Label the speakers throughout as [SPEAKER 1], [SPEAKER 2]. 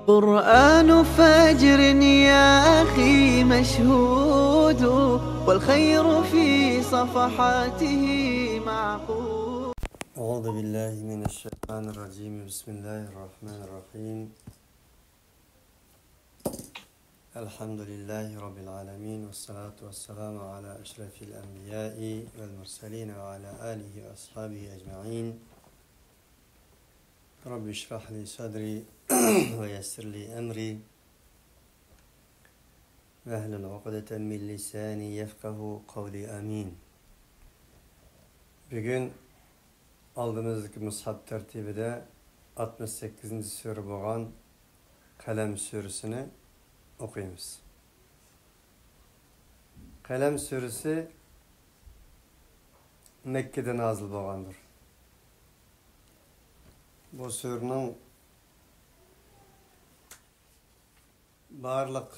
[SPEAKER 1] قرآن فجر يا أخي مشهود والخير في صفحاته معقود.
[SPEAKER 2] أعوذ بالله من الشيطان الرجيم. بسم الله الرحمن الرحيم. الحمد لله رب العالمين والصلاة والسلام على أشرف الأنبياء والمرسلين وعلى آله وأصحابه أجمعين. رب اشرح لي صدري ويسر لي أمري واحلل عقدة من لساني يفقه قولي آمين. Bugün aldığımızdaki mushaf tertibide 68. sure olan Kalem suresini okuyumuz. Kalem suresi Mekke'de nazil boğandır. Bu surenin barlık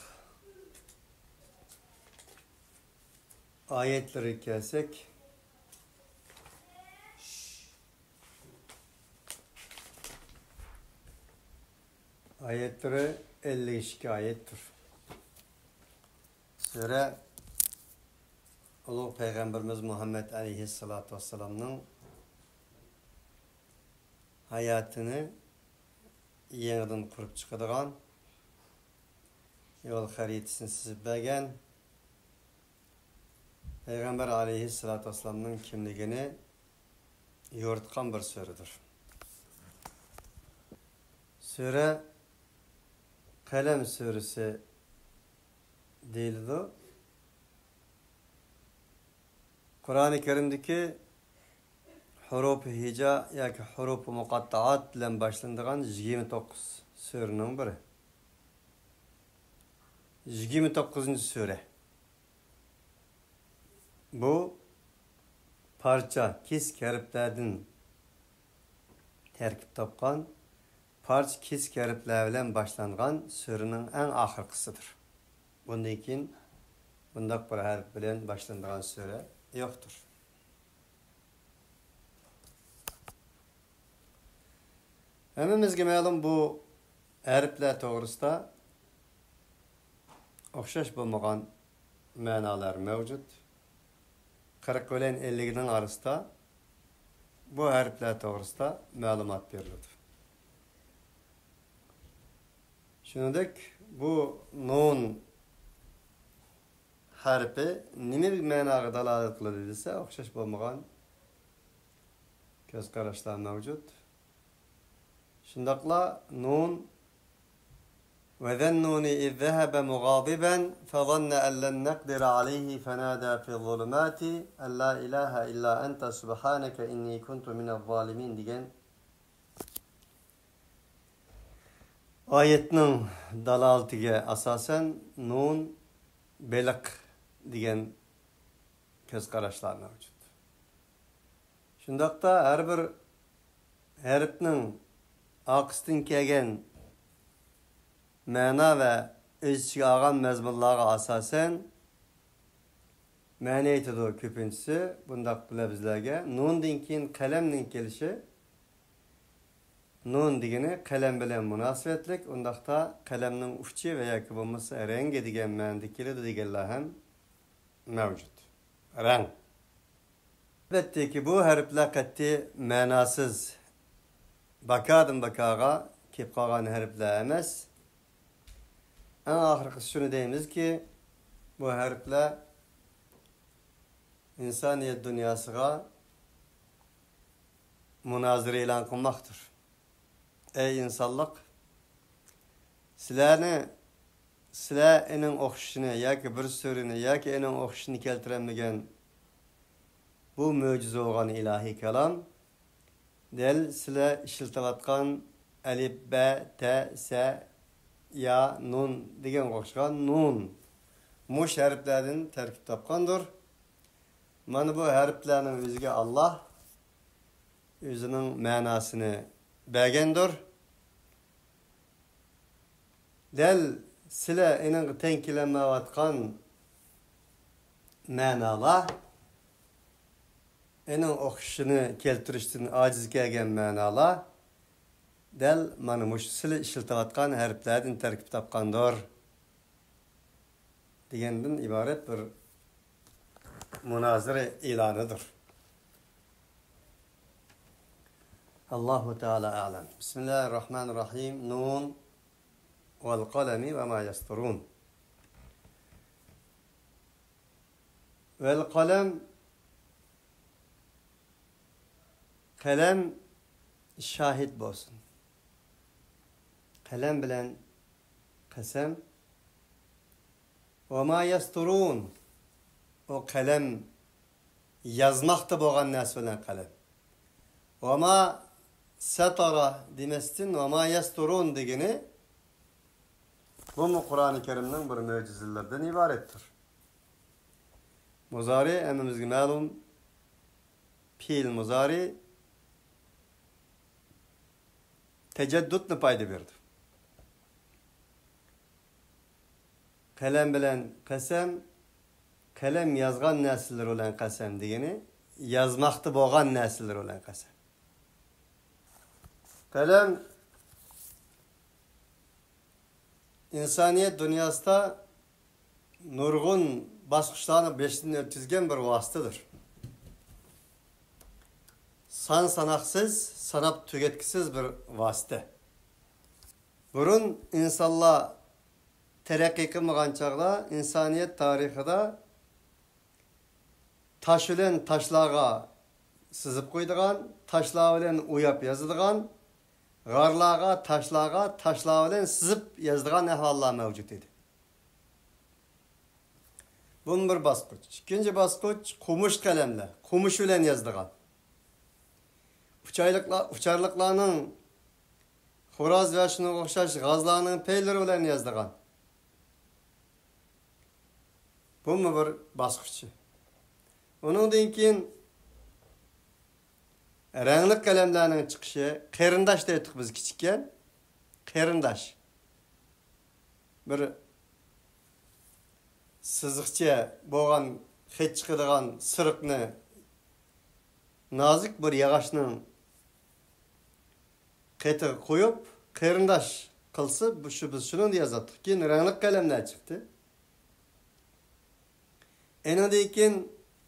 [SPEAKER 2] ayetleri kelsek ayetleri 52 ayettir. Sure Ulu Peygamberimiz Muhammed Aleyhisselatü Vesselam'ın hayatını yeniden kurup çıkardıgan, yol haritasını sizip bergen Peygamber Aleyhisselatü Vesselam'ın kimligini yoritkan bir suredir. Sure Kalem suresi değildi. Kur'an-ı Kerim'deki huruf-u hica yoki huruf-u muqattaat bilan başlanadigan 29 surening biri. 29. sure. Bu parça kesk harflardan terkib topgan, parça kesk harflar bilan başlangan surening eng oxirgisidir. Bundan keyin bundaq bir harf bilan başlanadigan sure yo'qdir. Hammamizga ma'lum bu harflar to'g'risida o'xshash bo'lmagan ma'nolar mavjud. 40 bilan 50 ning orasida bu harflar to'g'risida ma'lumot beriladi. Shuningdek, bu nun harfi nima ma'noga dalolat qiladi desa, o'xshash bo'lmagan ko'z qarashlar mavjud. Shundaqla nun وَذَنُّونِ إِذْ ذَهَبَ مُغَاضِبًا فَظَنَّ أَنْ لَنْ نَقْدِرَ عَلَيْهِ فَنَادَى فِي الظُّلُمَاتِ أَنْ لَا إِلَهَ إِلَّا أَنْتَ سُبْحَانَكَ إِنِّي كُنْتُ مِنَ الظَّالِمِينَ degan ayetning dalalatiga asosan nun beliq degan ko'z qarashlar mavjud. Shundaqda har bir harfning oqisdan kelgan ma'no va o'z ichiga olgan mazmunlarga asosan ma'no aytadi. Ko'pinchisi bundaq bilan bizlarga nundan keyin qalamning kelishi, nun degani qalam bilan munosabatlik, undaqda qalamning uchi va yoki bo'lmasa rangi degan ma'noda keladi deganlar ham mavjud. Rang. Albattaki bu harflar qat'iy ma'nosiz bakadan bakaga kelib qolgan harflar emas. En ahirkisi şunu deyimiz ki, bu harfler insaniyet dünyasına münazire ilan kılmaktır. Ey insanlık, sizler enin okşuşunu, yaki bir sürünü, yaki enin okşuşunu keltiremegen bu mucize olan ilahi kelam, del sizler işiltivatkan alif, be, te, se, ya, nun degan o'xshagan nun mush harflardan tarkib topgandir. Mana bu harflarning o'ziga Alloh o'zining ma'nosini bergandir. Del sizlar ening tenkilanmayotgan ma'nolar ening o'xshishini keltirishdan ojiz kelgan ma'nolar Del mana mush sili işiltayotgan harflardan tarkib topgandir degandan iborat bir munozara e'lonidir. Allahu Teala a'lam. Bismillahirrahmanirrahim. Nun vel kalemi ve ma yasturun. Vel kalem kalem şahit bolsun. Kalem bilen kasem ve ma yasturun. O kalem yazmakta bolgan nas bilen kalem. Ve ma satara demestin ve ma yasturun degeni bu Kur'an-ı Kerim'nin bir mucizelerden ibarettir. Muzari emimizge malum fiil muzari tecaddüdni payda berdi. Kalem bilen kasem, kalem yazgan nesiller olan kasem degeni yazmakta bolgan nesiller olan kasem. Kalem insaniyet dünyasında nurgun basqıçlarını beşten ötküzgen bir vasıtadır. Sanaksız, sanap tüketkisiz bir vasıta. Burun insanlar terakki qilmagan chaqda insaniyet tarixida taş bilan taşlarga sızıp qo'ydigan, taşlar bilan uyap yozadigan, g'arlarga, taşlar bilan sızıp yozadigan ahvollar mavjud edi. Bunun bir basqıç. İkinci basqıç qumush qalamlar, qumush bilan yozadigan. Uçarlıklarning xo'roz va shunga o'xshash g'azlarning peylari bilan yozadigan. Bu bir basqıçı. Onundan keyin rangli qalamlarning chiqishi, qarindosh deydik biz kichikkan. Qarindosh. Bir siziqcha bo'lgan hech chiqadigan siriqni nazik bir yog'ochning qetiga qo'yib, qarindosh qilsa, biz shuni yozatdik. Keyin rangli qalamlar chiqdi. Endan keyin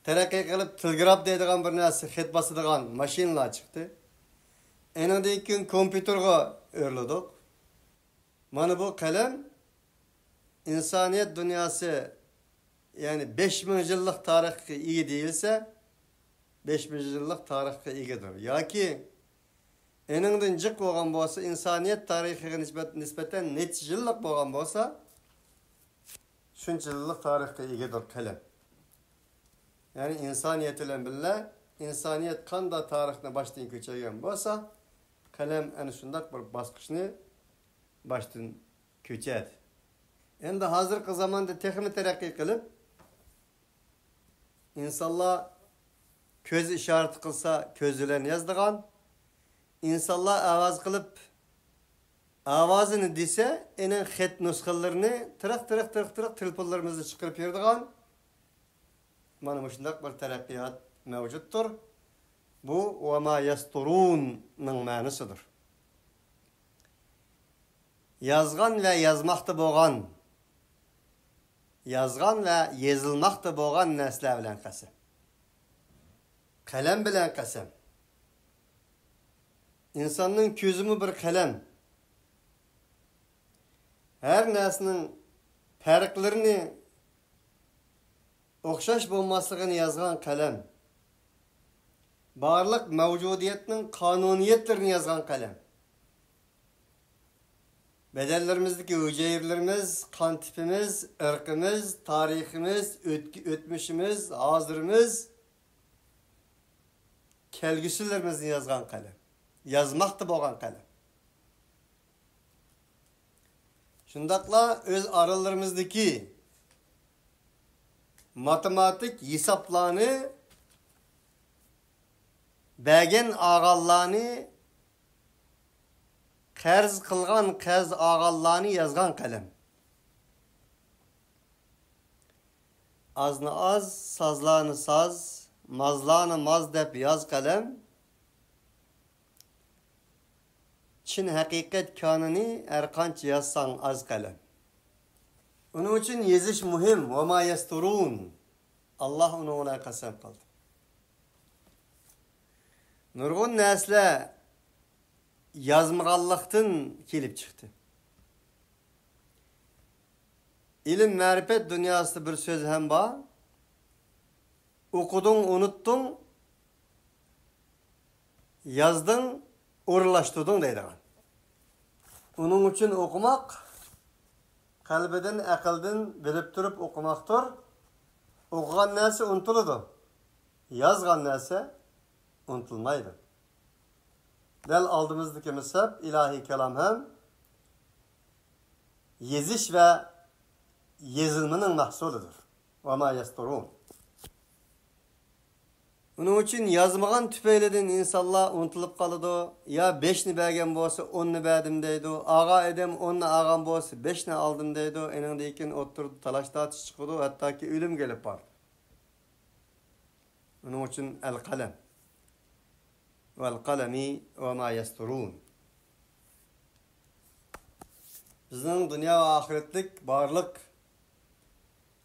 [SPEAKER 2] terakki qilib tilgraf deydigan bir narsa xat bosadigan mashinalar chiqdi. Endan keyin kompyuterga o'rladik. Mana bu qalam insoniyat dunyosi yani 5000 yillik tarixga ega deyilsa 5000 yillik tarixga egadir. Yoki eningdan jiq bo'lgan bo'lsa, insoniyat tarixiga nisbatan necha yillik bo'lgan bo'lsa, shuncha yillik tarixga egadir qalam. Yani insaniyet bilen billa, insaniyet qanday tarixni boshdan ko'chirgan bo'lsa, qalam ana shunday bir bosqichni boshdan ko'chadi. Endi hozirgi zamonda texnik taraqqiy qilib, insonlar ko'z ishorat qilsa, ko'z bilan yozadigan, insonlar ovoz qilib ovozini desa, ening xat nusxalarini tiraq telefonlarimizda chiqarib beradigan mana shunday bir taraqqiyot mavjuddir. Bu va ma yasturunning ma'nosidir. Yazgan ve yazmakta bo'lgan, yazgan ve yezilmakta bo'lgan narsalar bilan qasam. Qalam bilan qasam. İnsanning ko'zimi bir qalam. Her narsaning farqlarini o'xshash bo'lmasligini yozgan qalam. Barliq mavjudiyatning qonuniyatlarini yozgan qalam. Bedellerimizdeki hücrelerimiz, kan tipimiz, ırkımız, tarihimiz, ötmüşümüz, hazırımız, kelgüsülerimizni yazgan kalem. Yazmakta bo'lgan kalem. Şundakla öz aralarımızdaki matematik hesaplarını, bəgən ağallarını, qarz qilgan qarz ağallarını yazgan kalem. Azını az, sazlarını saz, mazlarını maz dep yaz kalem. Çin hakikat kanuni her qancha yazsan az kalem. Onun için yeziş muhim. Ve ma yasturun. Allah ona qasam qildi. Nurg'un narsalar yazmag'anlikdan kelib chiqdi. İlim ma'rifat dunyosida bir so'z ham bor. O'qiding, unutding, yazding, o'rinlashtirding deydigan. Uning uchun o'qimoq qalbidan, aqldan bilib turib o'qimoqdir. O'qigan narsa unutiladi. Yazgan narsa unutilmaydi. Dal oldimizdagi misab ilahiy kalam ham yezish va yezilmenin mahsuludur. Ve ma yasturun. Onun için yazmagan tüpeyleden insanlar unutulup kalıdı. Ya 5'ni bergen bolsa 10'ni berdim deydi. Ağa edem 10'ni ağam bolsa 5'ni aldım deydi. Enindeyken oturdu talaşta atış çıkıyordu. Hatta ki ölüm gelip var. Onun için el kalem. Vel kalemi ve ma yasturun. Bizning dünya ve ahiretlik barlık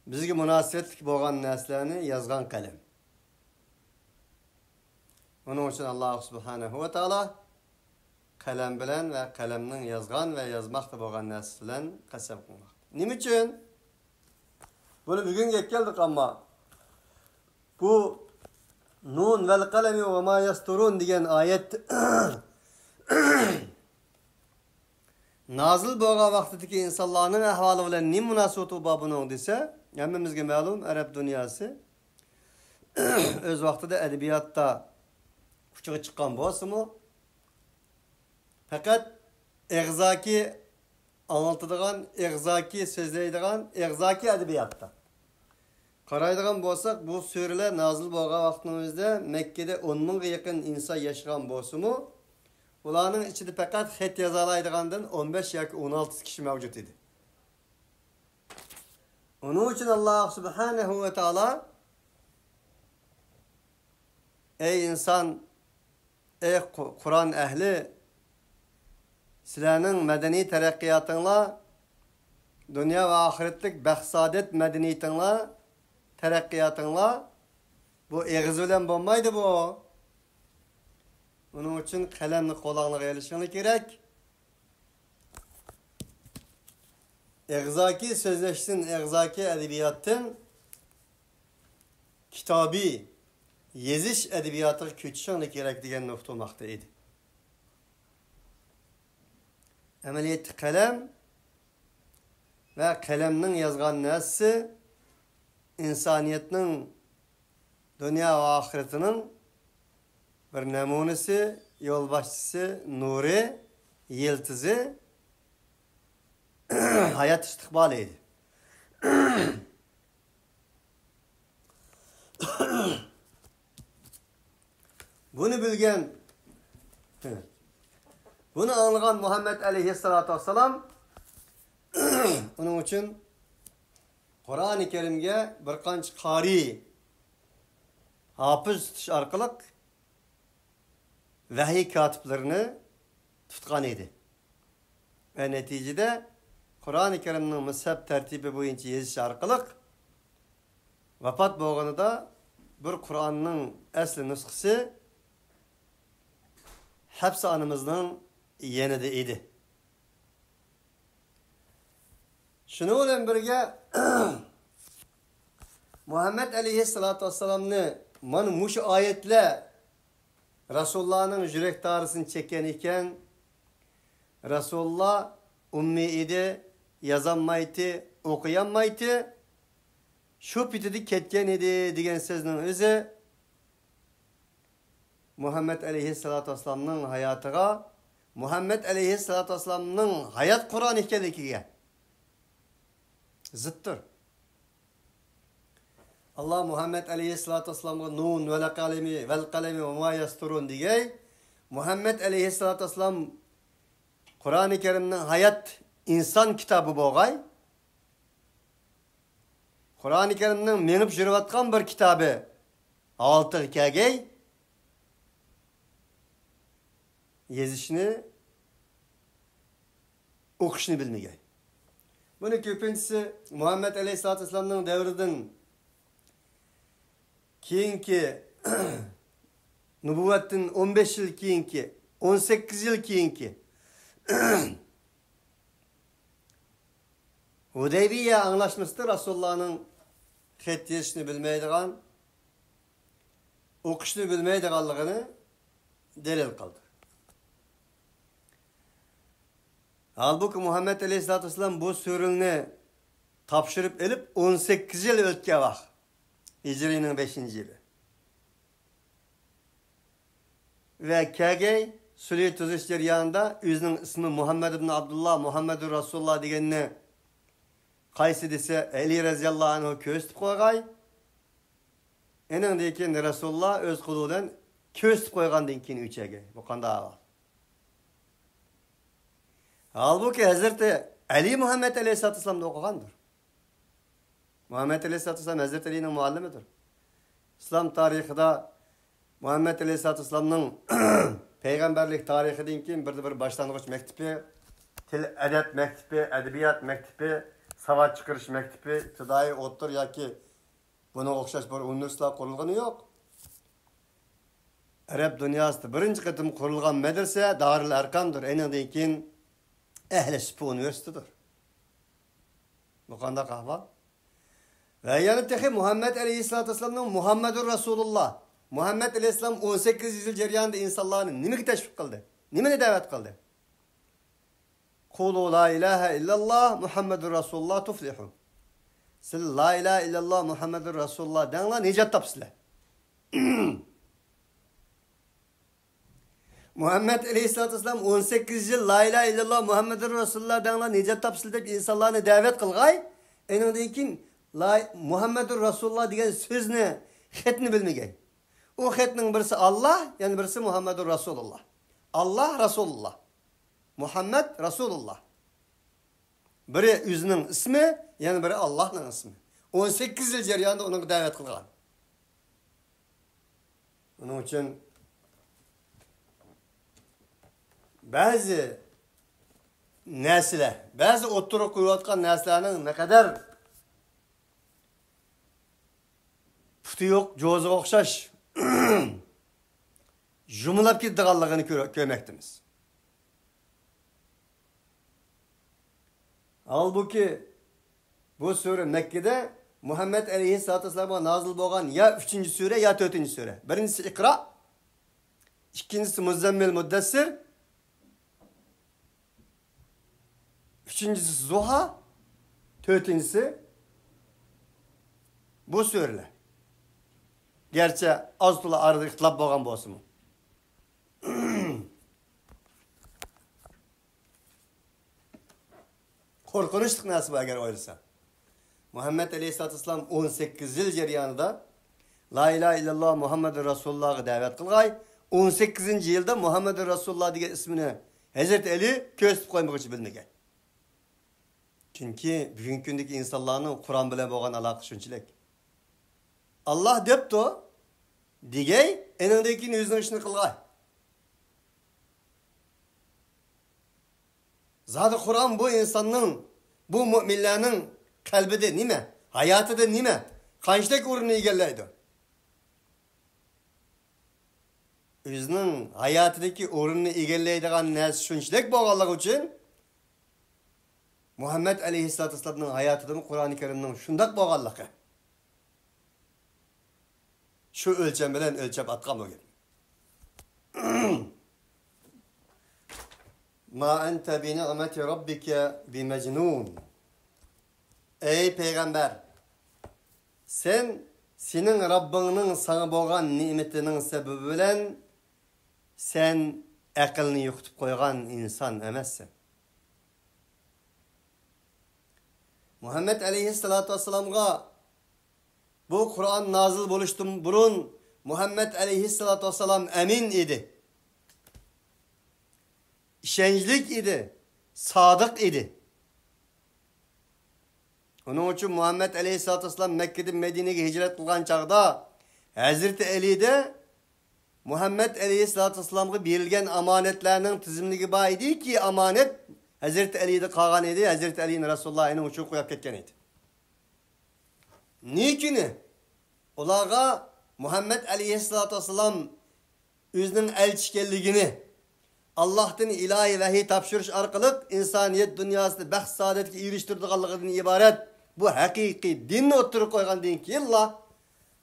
[SPEAKER 2] bizge münasebetlik bo'lgan narsalarni yozgan qalam. Onun için Allah subhanahu ve taala qalam bilan ve qalamning yozgan ve yozmoqda bo'lgan narsa bilan qasam qilmoqda. Nima uchun? Buni bugunga keldik ama bu nun vel qalami ve ma yasturun degan oyat nazil bo'lgan vaqtdagi insonlarning ahvoli bilan nima munosabati bor buning desa, hammamizga ma'lum Arab dunyosi o'z vaqtida adabiyotda kuchiga chiqqan bo'lsa-mu, faqat eg'zoki anlatadigan, eg'zoki so'zlaydigan, eg'zoki adabiyotda qaraydigan bo'lsak, bu suralar nazil bo'lgan vaqtimizda Makkada 10 mingga yaqin inson yashagan bo'lsa-mu, ularning ichida faqat xat yoza oladigandan 15 yoki 16 kishi mavjud edi. Onun için Allah subhanahu ve taala ey insan, ey Kur'an ehli, sizlarning madaniy taraqqiyotinglar, dünya ve ahiretlik bahsadet medeniyetinglar, taraqqiyotinglar bu eg'iz bilan bo'lmaydi bu. Onun için qalamni qo'lingizga olishinglar kerak. Eg'zoki so'zlashdan, eg'zoki adabiyotdan kitobiy yezish adabiyotiga ko'chishinglar kerak degan nuqta maqta edi. Amaliyotda qalam va qalamning yozgan narsasi insoniyatning dunyo va oxiratining bir namunasi, yo'lboshchisi, nuri, yiltizi, hayat istiqboli edi. Bunu bilgen, bunu anlayan Muhammed aleyhissalatu vesselam onun için Kur'an-ı Kerim'ge bir qancha qari, hafız tutuş arkalık vahiy katiplerini tutkan edi. Ve neticede Kur'an-ı Kerim'nin mezhep tertibi boyunca yeziş arkalık vefat bo'lganda da bir Kur'an'ın asli nüskisi Hafsa anımızın yenide idi. Şunu bilan birga Muhammed aleyhissalatu vesselam'ni mana mushu oyatlar Rasulullah'ın yürek tarısını çeken iken Rasulullah ummi idi, yazanmaydı, okuyanmaydı. Şu pitidi ketken idi degan sözün özü Muhammed aleyhissalatu vesselam'ın hayatıga, Muhammed aleyhissalatu vesselam'ın hayat Kur'an ekanligiga zıttır. Allah Muhammed aleyhissalatu vesselam'a nun vel kalemi ve ma yasturun digey. Muhammed aleyhissalatu vesselam Kur'an-ı Kerim'nin hayat insan kitabı bo'lg'ay. Kur'an-ı Kerim'nin menib yurayotgan bir kitabı olti kelgey. Yezishni o'qishni bilmagan. Buni ko'pinchisi Muhammed Aleyhisselatü Vesselam'ның davridan keyingi nübüvvetten 15 yıl keyingi, 18 yıl keyingi Hudeybiye anlaşmasıdır Resulullah'ın xet yazışını bilmeydiğen, o'qishni bilmeydiğanlığını delil kıldı. Halbuki Muhammed Aleyhisselatü Vesselam bu sürülünü tapşırıp elip 18 yıl ötke vaq. Hicri'nin 5. yılı. Ve kegey Süleyt tuzish jarayonida özünün ismi Muhammed ibn Abdullah, Muhammedur Rasulullah deganini qaysi dese Ali raziyallohu anhu ko'rsatib qo'ygay. Eningdan keyin Rasulullah öz qo'lidan ko'rsatib qo'ygandan keyin o'chaga. Bu qanday ahvol? Halbuki Hazreti Ali Muhammed Aleyhisselatü Vesselam'da o'qigandir. Muhammed Aleyhisselatü Vesselam Hazreti Ali'nin muallimidir. İslam tarixida Muhammed Aleyhisselatü Vesselam'ның peygamberlik tarihidan keyin bir başlangıç mektebi, til edep mektebi, edebiyat mektebi, savat çıkarış mektebi, ibtidai o'ttir yoki buna o'xshash bir universitet qurilgani yo'q. Arab dunyosida birinchi qatim qurilgan madrasa Darul Arqamdir. Eningdan keyin Ehli Sübh Üniversitesidir. Bu qanday ahvol? Ve yani tehi Muhammed Aleyhisselatü Vesselam'ның Muhammedur Rasulullah. Muhammed Aleyhisselam 18 yıl jarayonida insonlarni nimaga tashviq qildi? Nimani da'vat qildi? Qulu la ilaha illallah Muhammedur Rasulullah tuflihu. Siz la ilaha illallah Muhammedur Rasulullah denglar nejat topsizlar. Muhammed Aleyhisselatü Vesselam 18 yıl la ilahe illallah Muhammedur Rasulullah denglar nejat topsizlar deb insonlarni da'vat qilgay. Eningdan keyin Muhammedur Rasulullah degan so'zni, xetni bilmagan. O xetning birisi Allah, yani birisi Muhammedur Rasulullah. Allah Rasulullah. Muhammed Rasulullah. Biri özünün ismi, yani biri Allah'ın ismi. 18 yıl jarayonida onu da'vat qilgan. Onun için bazı nesile, bazı o'ttirib qo'yayotgan narsalarning ne kadar puti yo'q, jo'ziga o'xshash jumlab ketganligini ko'rmoqdamiz. Halbuki bu sure Mekke'de Muhammed Aleyhisselatü Vesselam'a nazil bo'lgan ya 3. sure ya 4. sure. Birincisi İkra, ikincisi Muzammil Muddessir, üçüncüsü Zuha, dördüncüsü bu sureler. Gerçi az to'la arada ixtilof bo'lgan bo'lsin. Qo'rqinchli narsa bu agar o'ylasa. Muhammed Aleyhisselatü Vesselam 18 yil jarayonida la ilahe illallah Muhammedur Rasulullah'a da'vat qilgay, 18. yilda Muhammedur Rasulullah degan ismini Hazreti Ali ko'rsatib qo'ymoqchi bilmagan. Chunki bugungi kundagi insonlarning Qur'on bilan bo'lgan aloqa shunchalik. Allah debdi, digay, eningdan keyin o'zining ishini qilgay. Zaten Kur'an bu insanın, bu müminlerin kalbide nime, hayatında nime, kaçlık uğrunu egellaydı. Özünün hayatındaki uğrunu egellaydıgan nesi şunçlik bağlılık için Muhammed Aleyhisselatü Vesselam'ın hayatında Kur'an-ı Kerim'nin şundak bağlılığı. Şu ölçem bilen ölçep atkan bugün. Ma ente bi ni'meti rabbike bi mecnun. Ey peygamber, senin Rabbinin sana bo'lgan nimetinin sebebi bilen sen aqlni yo'qotib qo'ygan inson emassan. Muhammed Aleyhisselatü Vesselam'a bu Kur'an nazil bo'lishdan burun Muhammed Aleyhisselatü Vesselam emin idi. İşençlik idi, sadık idi. Onun için Muhammed Aleyhisselatü Vesselam Mekke'den Medine'ye hicret kılgan çağda Hazreti Ali'de Muhammed Aleyhisselatü Vesselam'a verilgen amanetlerinin tizimligi baydı ki amanet Hazreti Ali'de kalgan idi. Hazreti Ali'nin Resulullah'ın uçup koyup ketken idi. Niçin? Olağa Muhammed Aleyhisselatü Vesselam özünün elçikenligini Allah'tan ilahi vahiy tapşırış arkalık insaniyet dünyasında baxt saadetke eriştirdiğinden ibaret bu hakiki dinni oturup koygandan keyin Allah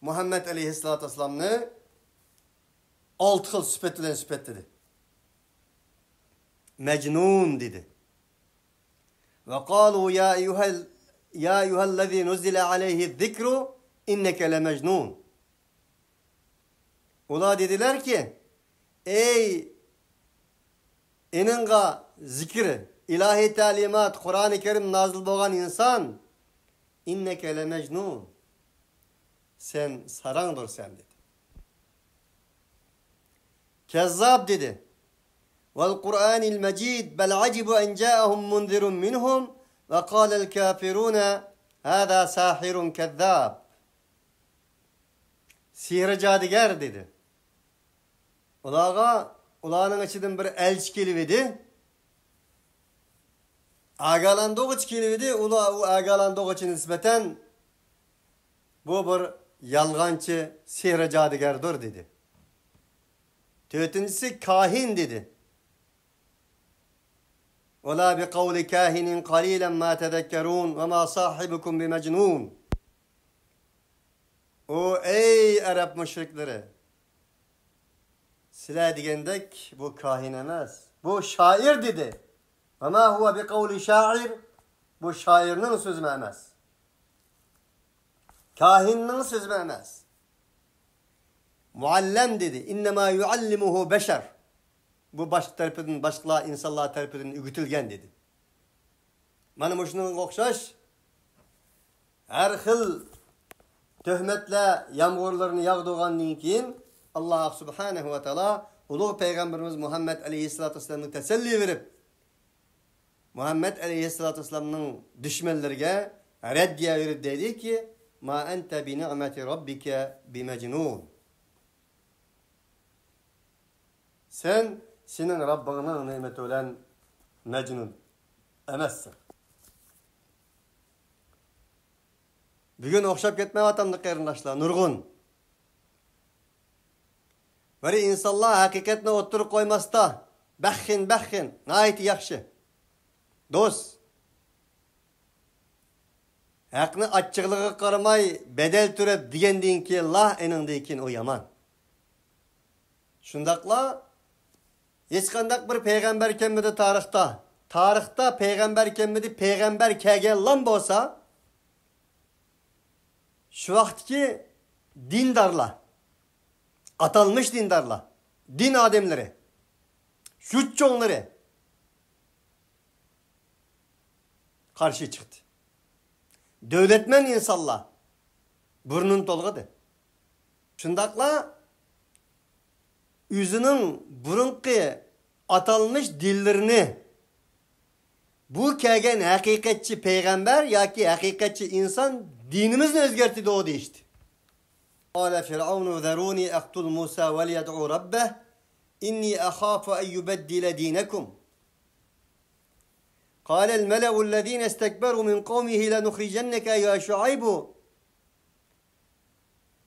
[SPEAKER 2] Muhammed Aleyhisselatü Vesselam'ni 6 xil süpet bilen süpetledi. Mecnun dedi. Ve qalu ya eyyuhellezî nuzile aleyhi zikru inneke le mecnun. Ola dediler ki ey eninga zikri, ilahi talimat, Kur'an-ı Kerim nazil boğan insan inneke le mecnun. Sen sarangdır sen dedi. Kezzab dedi. Vel Kur'anil mecid bel acibu en ca'ahum munzirun minhum ve kâlel kafirûne hâzâ sâhirun kezzab. Sihri cadigar dedi. Ulağının içinden bir elçi kelivedi. Agalandığı kelivedi. Ula agalandığı için nispeten bu bir yalgancı sihri cadigardır dedi. Dördüncüsü kahin dedi. Ola bi kavli kahinin qalilan ma tezekkerun ve ma sahibukum bi mecnun. O ey Arap müşrikleri. Silah digendek bu kahin emez. Bu şair dedi. Ama huve bi kavli şair. Bu şairinin sözü emez. Kahinin sözü emez. Muallem dedi. İnnemâ yuallimuhu beşer. Bu başka insanlar tarafından ügütülgen dedi. Mana muşunun okşaş her xil töhmetle yağmurlarını yağdığından keyin Allah Subhanahu ve Teala ulu Peygamberimiz Muhammed Aleyhisselatü Vesselam'ın teselli verip Muhammed Aleyhisselatü Vesselam'ın düşmanlarına reddiye verip dedi ki ma ente bi ni'meti rabbike bi mecnun. Sen senin Rabbinin nimeti olan mecnun emezsin. Bugün okşap ketmeye vatandık kardeşler, nurgun. Böyle insanlar hakikatine oturup koymazsa, bakhin, nayet yakşı. Dost. Hakkını açıklığı karamay, bedel türep digendin ki Allah enindeyken o yaman. Şundakla, hiç kandak bir peygamber kemmedi tarihta. Tarihta peygamber kemmedi, peygamber kegen lan bolsa, şu vaktki dindarla, atalmış dindarla, din ademleri, şutçonları karşı çıktı. Devletmen insanlar burnun dolgadı. Şundakla yüzünün burunki atalmış dillerini bu kegen hakikatçi peygamber ya ki hakikatçi insan dinimizle özgerti de o değişti. Kâle Firavunu zerûni ektul Musa vel yed'u rabbeh inni ahâfu en yubeddile dînekum. Kâlel mele'ullezîne istekberu min kavmihi lenuhricenneke ya Şuaybu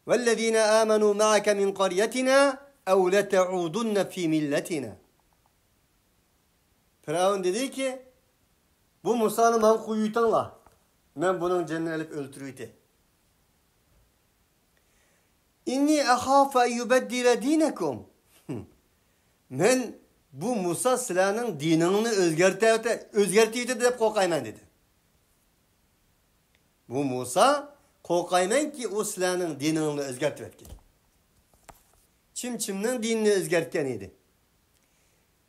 [SPEAKER 2] vellezîne âmenû ma'ake min qaryetina ev lete'udunne fî milletina. Firavun dedi ki bu Musa'nın man kuyutanla ben bunun canını alıp öldürüydü. İnni ahâfe en yubeddile dînekum. Ben bu Musa silahının dinini özgertiydi de korkayman dedi. Bu Musa korkayman ki o silahının dinini özgertiydi. Çimçimnin dinini özgertken idi.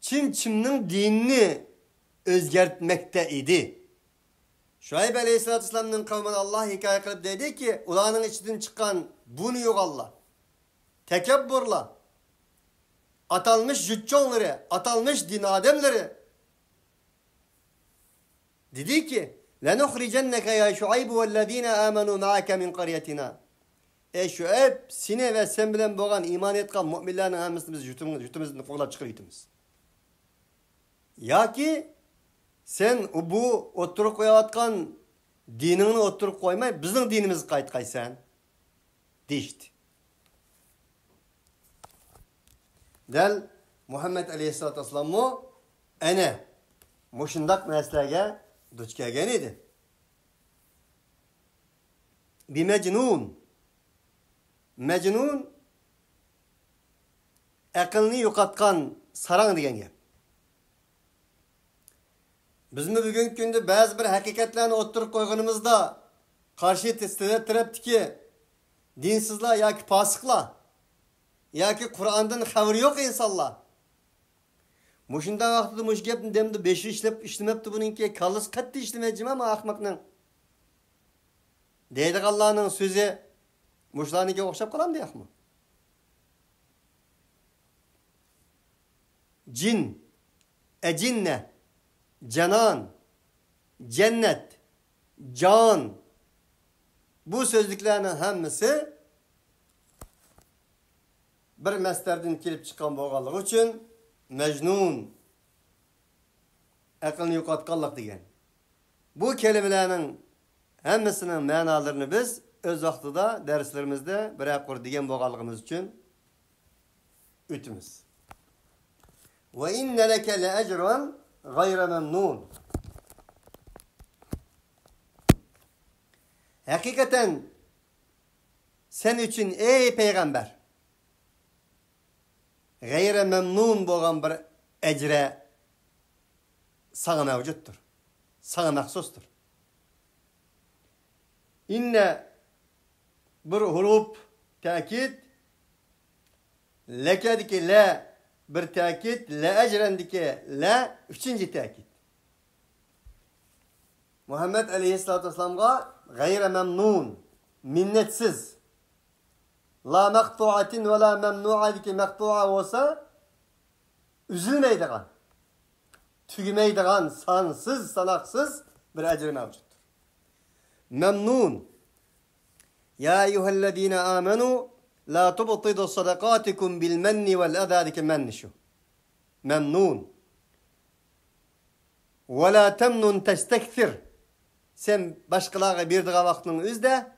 [SPEAKER 2] Çimçimnin dinini özgertmekte idi. Şuayb Aleyhisselatü Vesselam'ın kavmine Allah hikaye kılıp dedi ki ulanın içinden çıkan bunu yok Allah. Tekebburla atalmış cücconları, atalmış din ademleri dedi ki lenuhricenneke ya Şuayb vellezine amenu ma'ake min qaryetina. Ey Şuayb sine ve sen bilen boğan iman etken müminlerin hamısını biz yutumuzdan kovulap çıkır yutumuz. Ya ki Sen bu oturup koyatkan dinini oturup koymay, bizim dinimizi qaytkaysan. Deyişti. Del Muhammed Aleyhisselatü Vesselam mu? Ene. Muşundak mesleğe duç kelgen idi. Bir mecnun. Mecnun akılını yokatkan saran degen gep. Biz mi bugün günde bazı bir hakikatlarni oturup koyganımızda karşı testire ki dinsizler ya ki pasıklar ya ki Kur'an'dan haberi yok insanlar. Muşundan vaqtida muş gepni demdi 5 işlemepti bununki kallıs qattiq işlemejim ama ahmakның. Deydi Allah'ın sözü muşlarniki o'xshab qolam deyapmi? Cin, ecinne, canan, cennet, can. Bu sözlüklerinin hemmisi bir meslerden kelip çıkan boğalığı için mecnun, aklını yo'qotganlik degan. Bu kelimelerin hemmisinin manalarını biz öz vaqtida derslerimizde bir qur degan bo'lganligimiz uchun o'timiz. Ve inne leke le ecran gayre memnun. Hakikaten sen için ey peygamber gayre memnun bo'lgan bir ecre sana mevcuttur. Sana mahsustur. İnne bir huruf takid lekediki la bir takid la ecrendiki la üçüncü takid. Muhammed Aleyhisselatü Vesselam'a gayre memnun, minnetsiz, la maqtu'atin ve la memnu'adiki maqtu'a olsa üzülmeydiğen, tügümeydiğen, sansız, sanaksız bir ecri mevcuttur. Memnun. Ya eyyühellezine amenu la tubtidu sadakatikum bil menni vel adadiki mennişu. Memnun. Ve la temnun testekfir. Sen başkalarına birdiği vaktinin üzde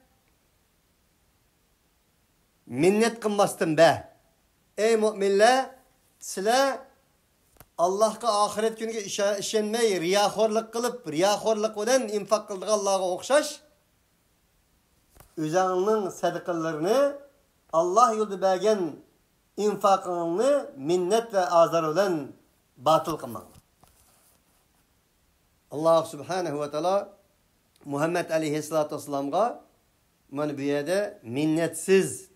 [SPEAKER 2] minnet kılmastın be. Ey müminler, sizler Allah'a ahiret günü işenmeyi riyaxorluk kılıp, riyaxorluk olan infak kıldığı Allah'a okşaş, üzerinin sadakalarını, Allah yolda bergen infakını minnet ve azar olan batıl kılmak. Allah Subhanahu ve Teala Muhammed Aleyhisselatü Vesselam'a bu yerde minnetsiz,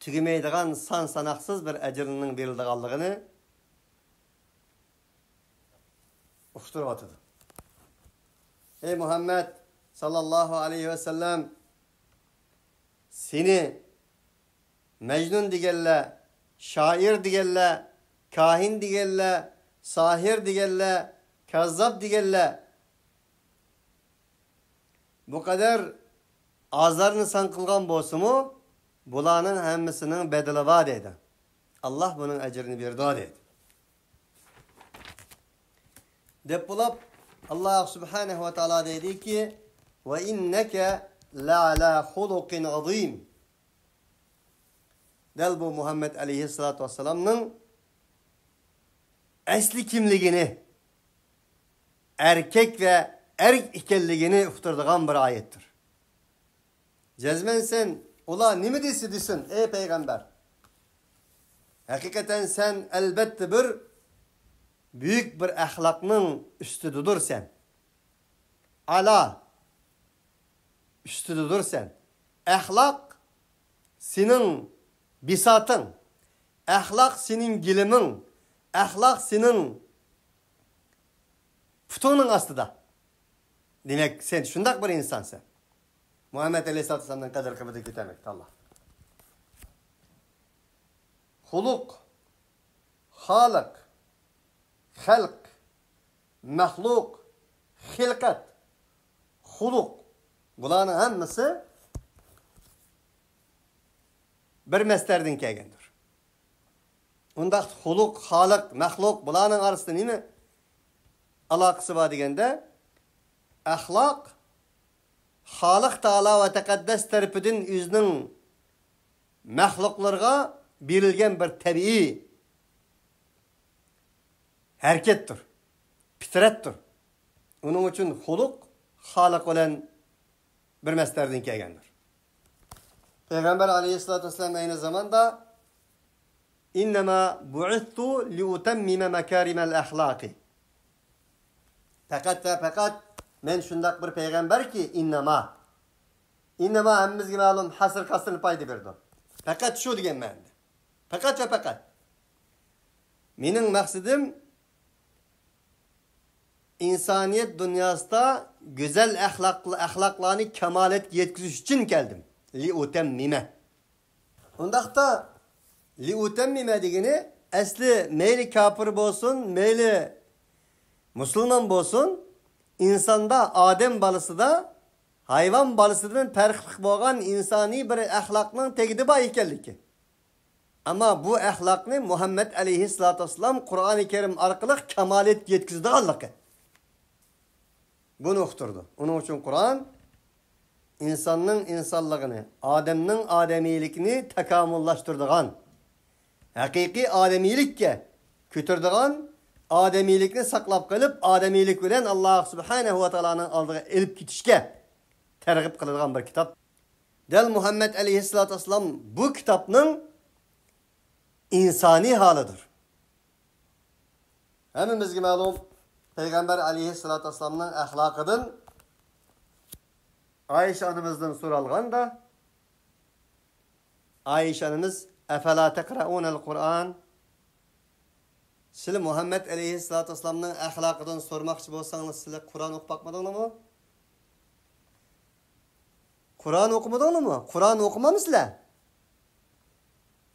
[SPEAKER 2] tügümeydiğen sanaksız bir ecrinin verildiğini uçturup atıdı. Ey Muhammed sallallahu aleyhi ve sellem seni mecnun digerler, şair digerler, kahin digerler, sahir digerler, kazzab digerler. Bu kadar azlarını san kılgan bolsumu bulanın hemmisinin bedeli var dedi. Allah bunun ecrini verdi dedi. Depolap Allah Subhanahu ve Teala dedi ki ve inneke la ala hulukin azim. Del bu Muhammed Aleyhisselatü Vesselam'ın asli kimliğini erkek ve erk ikelliğini uhturdığan bir ayettir. Cezmen sen ola ne mi desin ey peygamber? Hakikaten sen elbette bir büyük bir ahlakның üstüdüdür sen. Ala üstüdüdür sen. Ahlak senin bisatın. Ahlak senin gilimin. Ahlak senin putunun astıda. Demek sen şundak bir insansın. Muhammed Aleyhisselatü Vesselam'dan kadar kıbıdı gitmek Allah. Huluk, halık, halk, mahluk, hilkat, huluk. Bunların hemmisi bir meslerden kelgendir. Unda huluk, halık, mahluk bunların arasında ne mi? alakası var degende ahlak Halik Taala ve Tekaddes tarafından özünün mahluklarga berilgen bir tabii harekettir, fitrettir. Onun için huluk Halik olan bir meslerden kelgendir. Peygamber Aleyhisselatü Vesselam aynı zamanda İnnemâ bu'ittu liutemmime mekârimel ahlâki. Fakat men şundak bir peygamber ki innema hemmizge malum hasır kasını payda berdi. Fakat şu degen mende. Fakat. Mening maksadım insaniyet dünyasında güzel ahlaklarını kemalet yetkiziş için geldim. Liutemmime. Ondaqda liutemmime degeni asli meyli kafir bolsun, meyli Müslüman bolsun, insanda Adem balısı da hayvan balısından farklı bolgan insani bir ahlakның tegidi var ekanligi. Ama bu ahlakni Muhammed Aleyhissalatu vesselam Kur'an-ı Kerim arkalı kemalet yetkizdiğanlığı. Bunu uqturdu. Onun için Kur'an insanın insanlığını, Adem'nin ademilikini tekamüllaştırdığan, hakiki ademilikke kütürdüğün, ademilikni saklap kalıp, ademilik bilen Allah Subhanahu ve Taala'nın aldığı elip gitişke tergib kıldığı bir kitap. Del Muhammed Aleyhissalatu vesselam bu kitapның insani halıdır. Hemimizge malum Peygamber Aleyhissalatu vesselam'ның ahlakıdın Ayşe anımızdan soralgan da Ayşe anımız efela tekra'unel Kur'an Sizler Muhammed Aleyhissalatu vesselam'ның ahlakıdın sormakçı bolsanız sizler Kur'an okup bakmadınız mı? Kur'an okumadınız mı? Kur'an okumamızlar.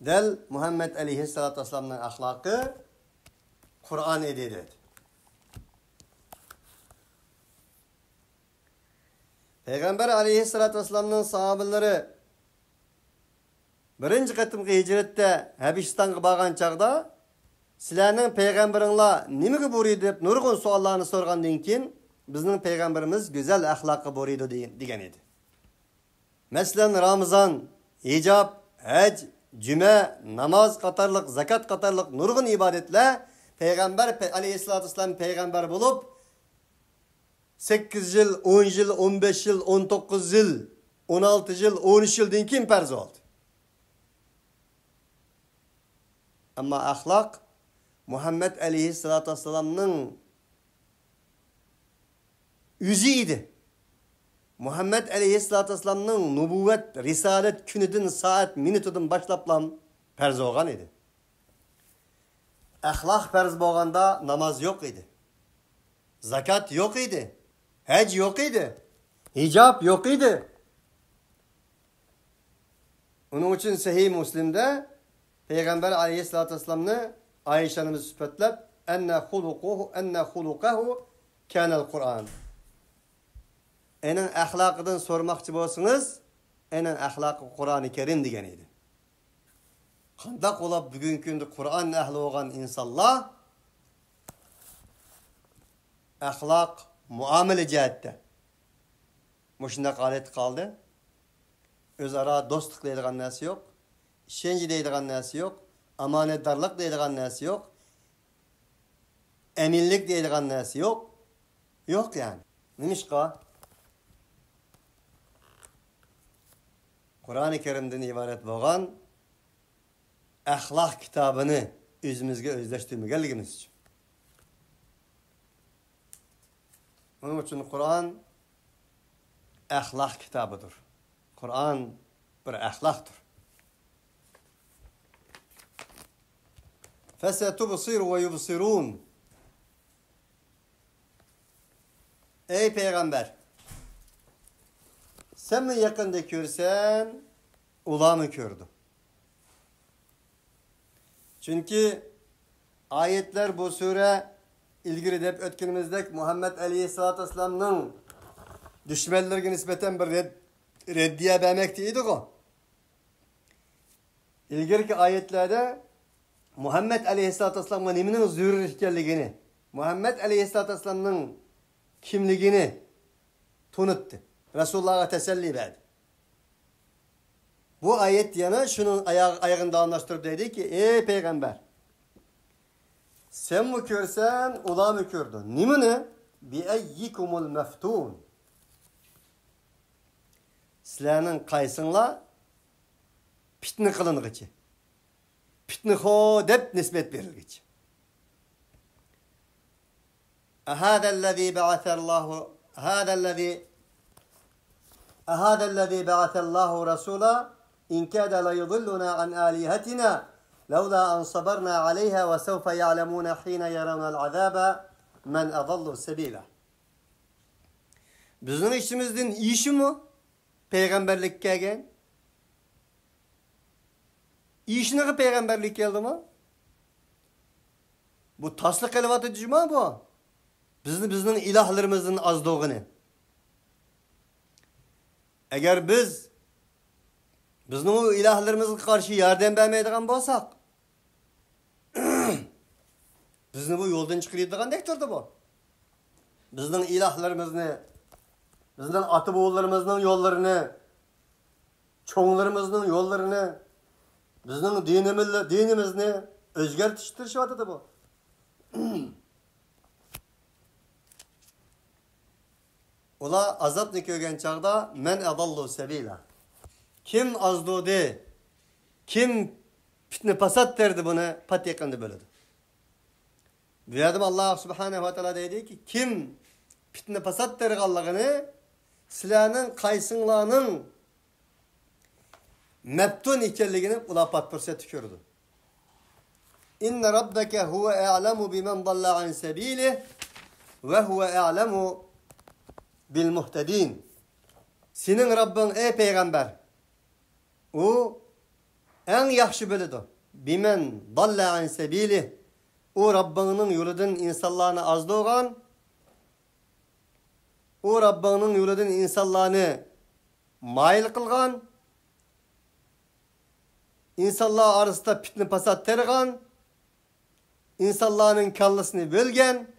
[SPEAKER 2] Del Muhammed Aleyhissalatu vesselam'ның ahlakı Kur'an edildi. Peygamber Aleyhissalatu vesselam'ның sahabeleri birinci qatımkı hicrette Habeşistan'a bargan çağda sizlerning peygamberinglar nimaga boriydi deb nurg'un savollarni so'rgandan keyin bizning peygamberimiz go'zal axloqqa boriydi degan edi. Masalan, Ramazon, hijab, haj, cuma, namoz qatorliq, zakat qatorliq nurg'un ibodatlar Peygamber Aleyhissalatu vesselam peygamber bo'lib 8 yıl, 10 yıl, 15 yıl, 19 yıl, 16 yıl, 13 yıldan keyin farz oldu. Ama ahlak Muhammed Aleyhissalatu vesselam'ның özü idi. Muhammed Aleyhissalatu vesselam'ның nubuvvet, risalet günüdün, saat, minutudun başlaplam farz olgan idi. Ahlak farz bolganda namaz yok idi. Zakat yok idi. Hac yok idi. Hicab yok idi. Onun için Sahih Müslim'de Peygamber Aleyhissalatu vesselam'ны Ayşe anamız süpetlep enne hulukahu kanal Kur'an. Enin ahlakıdan sormakçı bolsanız, enin ahlakı Kur'an-ı Kerim degen idi. Qandaq olab bugünkü gündө Kur'an ahli olgan insanlar ahlak, muamele cihetте Muşunda qalet kaldı. Özara dostluk deydigan narsa yok. İşenci deydigan narsa yok. Amanetdarlık deydigan narsa yok. Eminlik deydigan narsa yok. Yok yani. Nimişqa? Kur'an-ı Kerim'den ibaret bolgan ahlak kitabını özümüzge özleştirmegenligimiz için. Onun için Kur'an ahlak kitabıdır. Kur'an bir ahlaktır. فَسَتُبْصِرُ وَيُبْصِرُونَ Ey Peygamber! Sen mi yakında görsen, ula mı gördü? Çünkü ayetler bu sure ilgili dep ötkünümüzdeki Muhammed Aleyhissalatu vesselam'ның düşmanlarına nispeten bir reddiye vermekteydi o. İlgirki ayetlerde Muhammed Aleyhissalatu vesselam'a nimenin zürür ekanligini, Muhammed Aleyhisselatü Vesselam'ın kimligini tunuttu. Resulullah'a teselli verdi. Bu ayet yana şunun ayağını anlaştırıp dedi ki, ey peygamber, sen mi körsen, ula mı kördü? Nimini? Bi'eyyikumul meftun. Sizlerinin kaysınla pitni kılınğıcı. Pitni ho dep nisbet verilgıcı. هذا الذي بعث الله هذا الذي بعث الله رسولا إن كاد ليضلنا عن آلهتنا لولا أن صبرنا عليها وسوف يعلمون حين يرون العذاب من أضل سبيلا. Bizim işimizden işi mi? Peygamberlik gelgen. İşine peygamberlik geldi mi? Bu taslık elevatı cuma bu. Bizning ilahlarımızın azdığını. Eğer bizning o ilahlarımızga karşı yardım bermeydigan bolsak, bizni bu yoldan çıkarıydigandek turdi bu. Bizning ilahlarımızı, bizning ata bobolarımızning yollarını, çoğunlarımızning yollarını, bizning dinimizni özgertishtirishyapti bu. Ola azapni kögen çağda men adallu sebila. Kim azdodu, kim fitne pasat derdi bunu pat yakında böyledir. Bu yardım Allah subhanehu ve teala dedi ki kim fitne pasat derdi Allah'ını silahının kaysınlarının mebtun ikerliğini ula pat pırsa tükürdü. İnne rabbeke huve e'lemu bimen dalla an sebilih ve huve e'lemu bil muhtedin. Senin Rabbin ey peygamber. O en yaxşı bilidir. Bimen dalla an sebilih. O Rabbinin yoludan insanlarını azdıgan. O Rabbinin yoludan insanlarını mail kılgan. İnsanlar arasında fitne pasat tergan. İnsanların kallısını bölgen.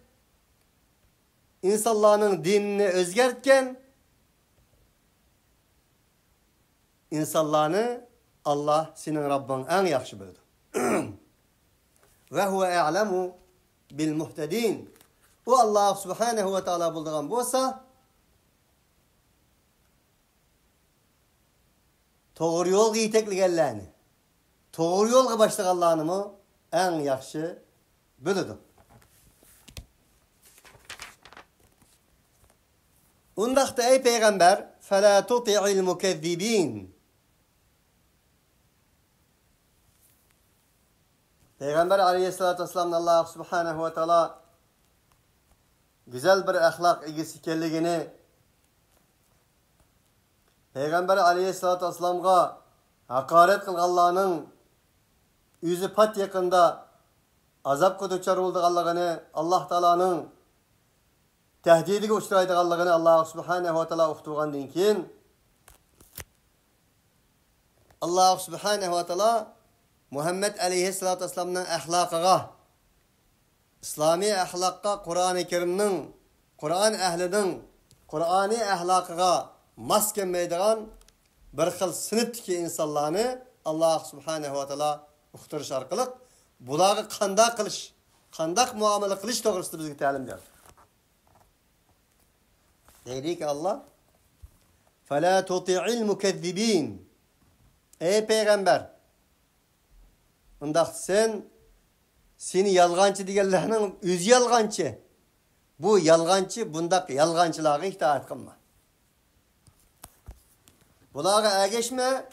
[SPEAKER 2] İnsanların dinini özgertken, insanlarını Allah senin Rabbin en yaxşı bildi. Ve huve e'lemu bil muhtedin. O Allah subhanehu ve teala bulduğun bolsa, doğru yol giyitekligenlerini, doğru yolga başlaganlarını mı en yaxşı bildi. Undaqda ey peygamber فَلَا تُطِعِ الْمُكَذِّبِينَ. Peygamber aleyhissalatü vesselam Allah subhanehu ve teala güzel bir ahlak ilgisi kelligini Peygamber aleyhissalatü vesselam'a hakaret kılganlarının yüzü pat yakında azap kuduçar olduğunu Allah Teala'nın tehdidiga uçraydiganligini Allah subhanehu ve teala uqtirgandan keyin Allah subhanehu ve teala Muhammed aleyhissalatu vesselam'ның ahlaqiga, İslami ahlaqqa, Qur'oni Karimning, Qur'on ahlining Qur'oni ahlaqiga mos kelmaydigan bir xil sinfdagi insonlarni Allah subhanehu ve teala uqtirish orqali bularga qanday qilish, qanday muomala qilish to'g'risida bizga ta'lim berdi. Dedi ki Allah فَلَا تُطِعِ الْمُكَذِّبِينَ. Ey peygamber, undaq seni yalğancı deganlarning o'zi yalğancı. Bu yalğancı, bundaq yalğancılarga itoat qilma. Bularga ergashma,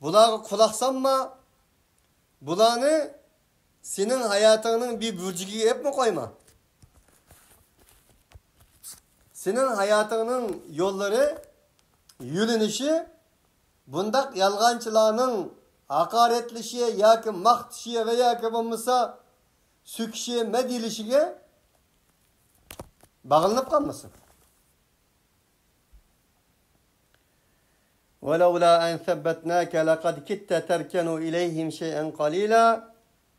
[SPEAKER 2] bularga quloq solma, bularni senin hayotingning bir burjiga epmi qo'yma. Senin hayatının yolları, yürünüşü, bundak yalğancılarının hakaretlişiye, ya ki mahtişiye veya ki bulmasa süküşiye, medilişiye bağlanıp kalmasın. وَلَوْلَا أَنْ ثَبَّتْنَاكَ لَقَدْ كِدْتَ تَرْكَنُوا إِلَيْهِمْ شَيْئًا قَلِيلًا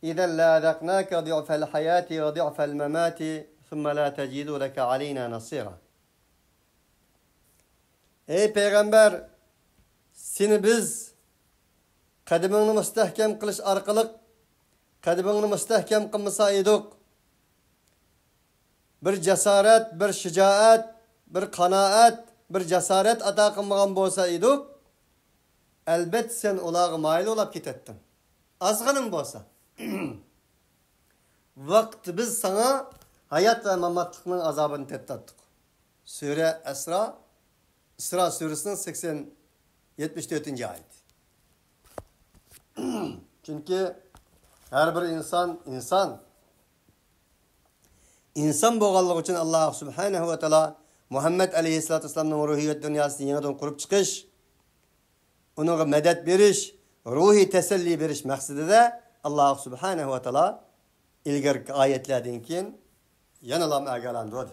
[SPEAKER 2] İzen la azaknaka di'fel hayati ve di'fel memati thumma la tecidu leke aleyna nasira. Ey peygamber, seni biz kadimini müstehkem kılış arkalık, kadimini müstehkem kılmasa idik. Bir cesaret, bir şicaat, bir kanaat, bir cesaret ata kılmagan bolsa idik. Elbet sen ulağı mayil olap ketettin. Azgının bolsa. Vaqt biz sana hayat ve mamatlıkның azabını tettattık. Sure İsra suresinin 74. ayet. Çünkü her bir insan boğallığı için Allah Subhanahu ve Teala Muhammed Aleyhisselatü Vesselam'ın ruhiyet dünyasını yeniden kurup çıkış, ona medet veriş, ruhi teselli veriş maksidi de Allah Subhanahu ve Teala ilgili ayetlerden keyin yanılam agalandı.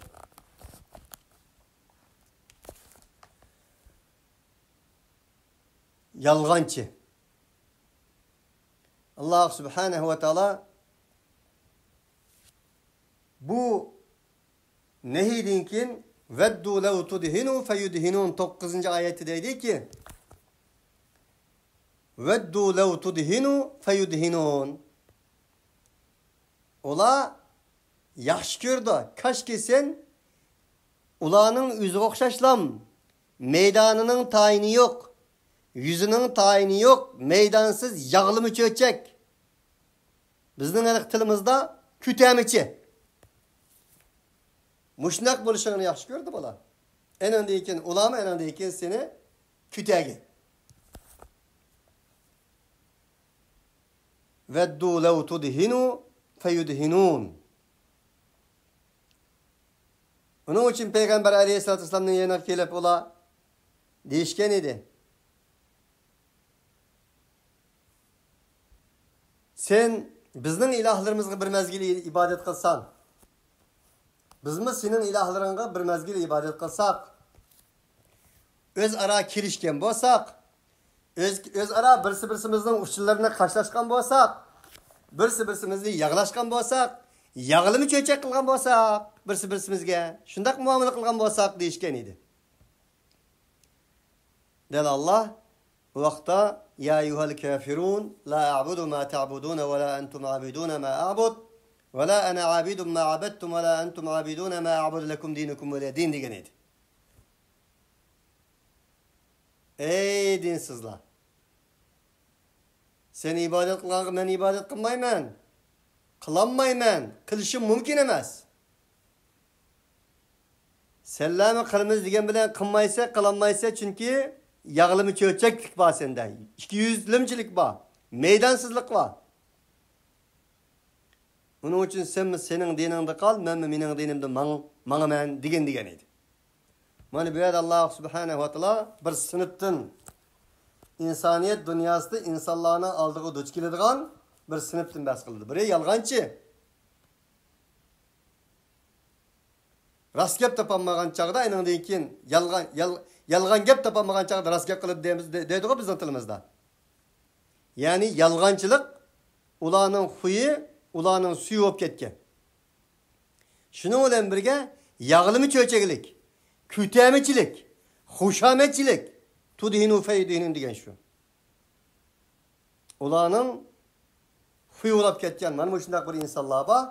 [SPEAKER 2] Yalgancı. Allah Subhanahu ve Teala bu nehidinkin veddu lev tudhinu feyudhinun 9. ayeti dedi ki veddu lev tudhinu feyudhinun. Ola yaxşı gördü. Kaşki sen ulanın yüzü okşaşlam. Meydanının tayini yok. Yüzünün tayini yok. Meydansız yağlı mı çöçek. Bizning aniq tilimizda kütemiçi. Muşnak buluşunu yaxşı gördü bola. En öndeyken ulama, en öndeyken seni kütegi. Veddu lev tudhinu feyudhinun. Onun için Peygamber Aleyhisselatü Vesselam'ın yanına gelip ola değişken idi. Sen bizning ilahlarımızga bir mezgil ibadet kılsan, biz mi senin ilahlarına bir mezgil ibadet kılsak, öz ara kirişken bolsak, öz ara birisi-birimizning uçlarına kaşlaşkan bolsak, birisi-birimizni yağlaşkan bolsak, yağlı mı çöçek kılgan bolsak, birisi-birimizga şundak muamele kılgan bolsak deyişken idi. Dedi Allah, bu vaqtda ya eyyuhel kafirun la a'budu ma ta'budun ve la entum abidun ma a'bud ve la ana abidun ma abadtum ve la entum abidun ma a'budu lekum dinukum ve din degen idi. Ey dinsizler! Sen ibadet kılgan, men ibadet kılmayman. Kılanmayman. Kılışım mümkün emas. Sellame kılımız degen bilen kılmaysa, kılanmaysa çünkü yağlımı çöçeklik var sende. 200'lümçilik var. Meydansızlık var. Onun için sen mi senin dininde kal, men mi menin dinimde mana men degen idi. Mana bu yerda Allah Subhanahu ve Teala bir sınıftan insaniyet dünyasında insanlarına aldığı duch keladigan bir sınıftan bahs qildi. Biri yalğançı. Rast gap topamagan çağda enandan keyin yalğan gap topamagan çağda rast gap qilib deydi-ku bizning tilimizda. Yani yalğançılık ularning huyi, ularning suyu bo'lib ketgan. Şunun bilan birga yağlımı çöçeklik, kütemiçilik, huşametçilik, tudhinu feydihinin degen şu. Ularning huyi bo'lib ketgan mana bu shunday bir insonlar bor.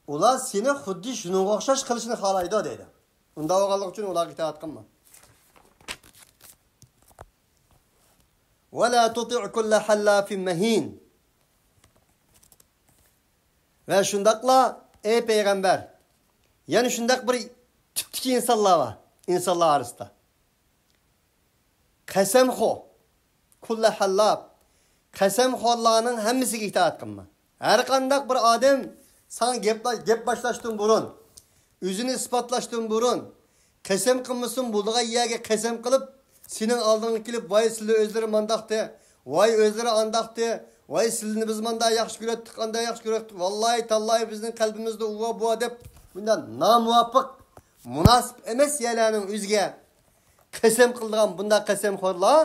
[SPEAKER 2] Ular seni xuddi shunga o'xshash qilishni xohlaydi deydi. Unda bo'lganlik uchun ularga itoat qilma. Ve la tuti' kulla hallafin mahin. Ve şundakla ey peygamber, yani şundak bir tiptiki insanlar var, insanlar arasında. Qasamxo, kulla hallaf, qasamxolarning hammasiga itoat qilma. Har qanday bir odam sana gap başlaştığın burun, özünü ispatlaştığın burun, qasam qilmasin bulduğun yerga qasam qilib, senin aldığın kelib, vay sizlar özleri mandaqdi, vay özleri andaqdi, vay sizlarni biz manda yaxshi ko'ratdik, qanday yaxshi ko'ratdik. Vallahi tallahi bizning qalbimizda uva bu deb bundan namuvaffaq, munosib emas yerlarning o'ziga qasam qilgan bunda qasamxo'rlar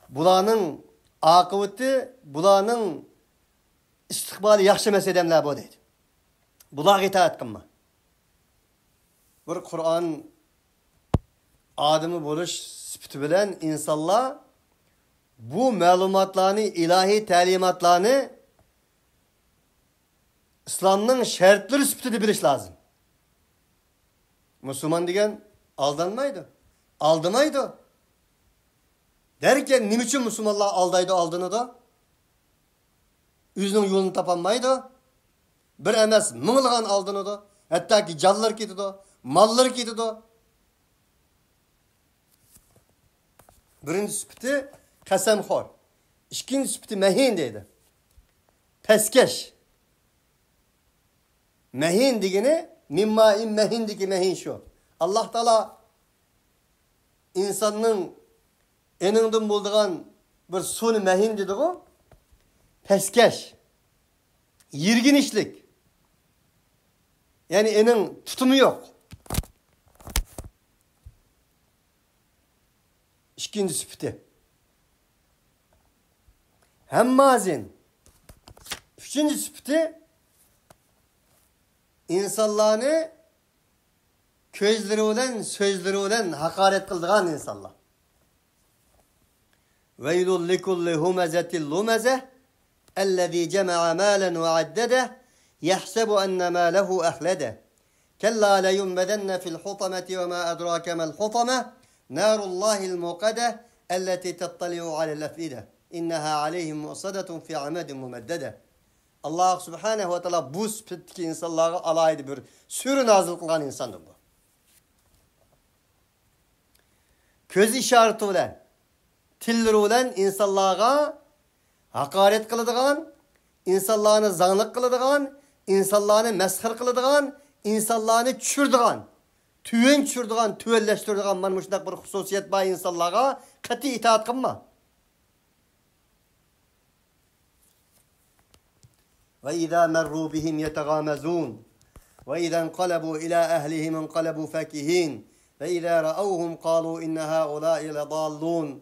[SPEAKER 2] bularning akıbeti bularning istiqbali yaxshi emas odamlar bu deydi. Bularga itoat qilma. Bir Qur'on adamı bo'lish sifati bilan insonlar bu ma'lumotlarni, ilahiy ta'limotlarni islomning shartlari sifatida bilish lozim. Musulmon degan aldanmaydi, aldamaydi. Derken nima uchun musulmonlar aldaydi aldinida? O'zining yo'lini topolmaydi. Bir emas, minglagan aldinida. Hattoki jonlar ketadi, mollar ketadi. Birinchi sifati qasamxo'r. Ikkinchi sifati mahin deydi. Pastkash. Mahin degani mimmain mahin degi mahin shu. Alloh taolo insonning eningdan bo'lgan bir suni mahin dedi-ku. Pastkash. Yirginishlik. Yani ening tutumi yok. İkinci sifati. Hemmazin. Üçüncü sifati insanlarını közleri olan, sözleri olan hakaret kıldıran insanlar. Veylul likulli humezetil lumezeh ellezî cema'a mâlen ve addedeh yahsebu enne mâlehu ahlede kellâ leyunbedenne fil hutameti ve mâ edrâke mel hutame nârullâhil muqadeh elleti tettali'u alel efide inneha aleyhim musadetun fi amedin mumeddede. Allah subhanehu ve teala bu sıfatki insanlara alaydı bir sürü nazil kılgan insandır bu. Köz işareti olan, tilleri olan insanlara hakaret kılıdığan, insanlarını zanlık kılıdığan, insanlarını meshir kılıdığan, insanlarını çürdüğan, tüyen çürdüğan, tüvelleştirdiğan manmışdak bir hususiyet bay insanlara katı itaat kılma. وَإِذَا مَرُّوا بِهِمْ يَتَغَامَزُونَ وَإِذَا انْقَلَبُوا إِلَى أَهْلِهِمْ انْقَلَبُوا فَكِهِينَ وَإِذَا رَأَوْهُمْ قَالُوا إِنَّ هَؤُلَاءِ لَضَالُّونَ.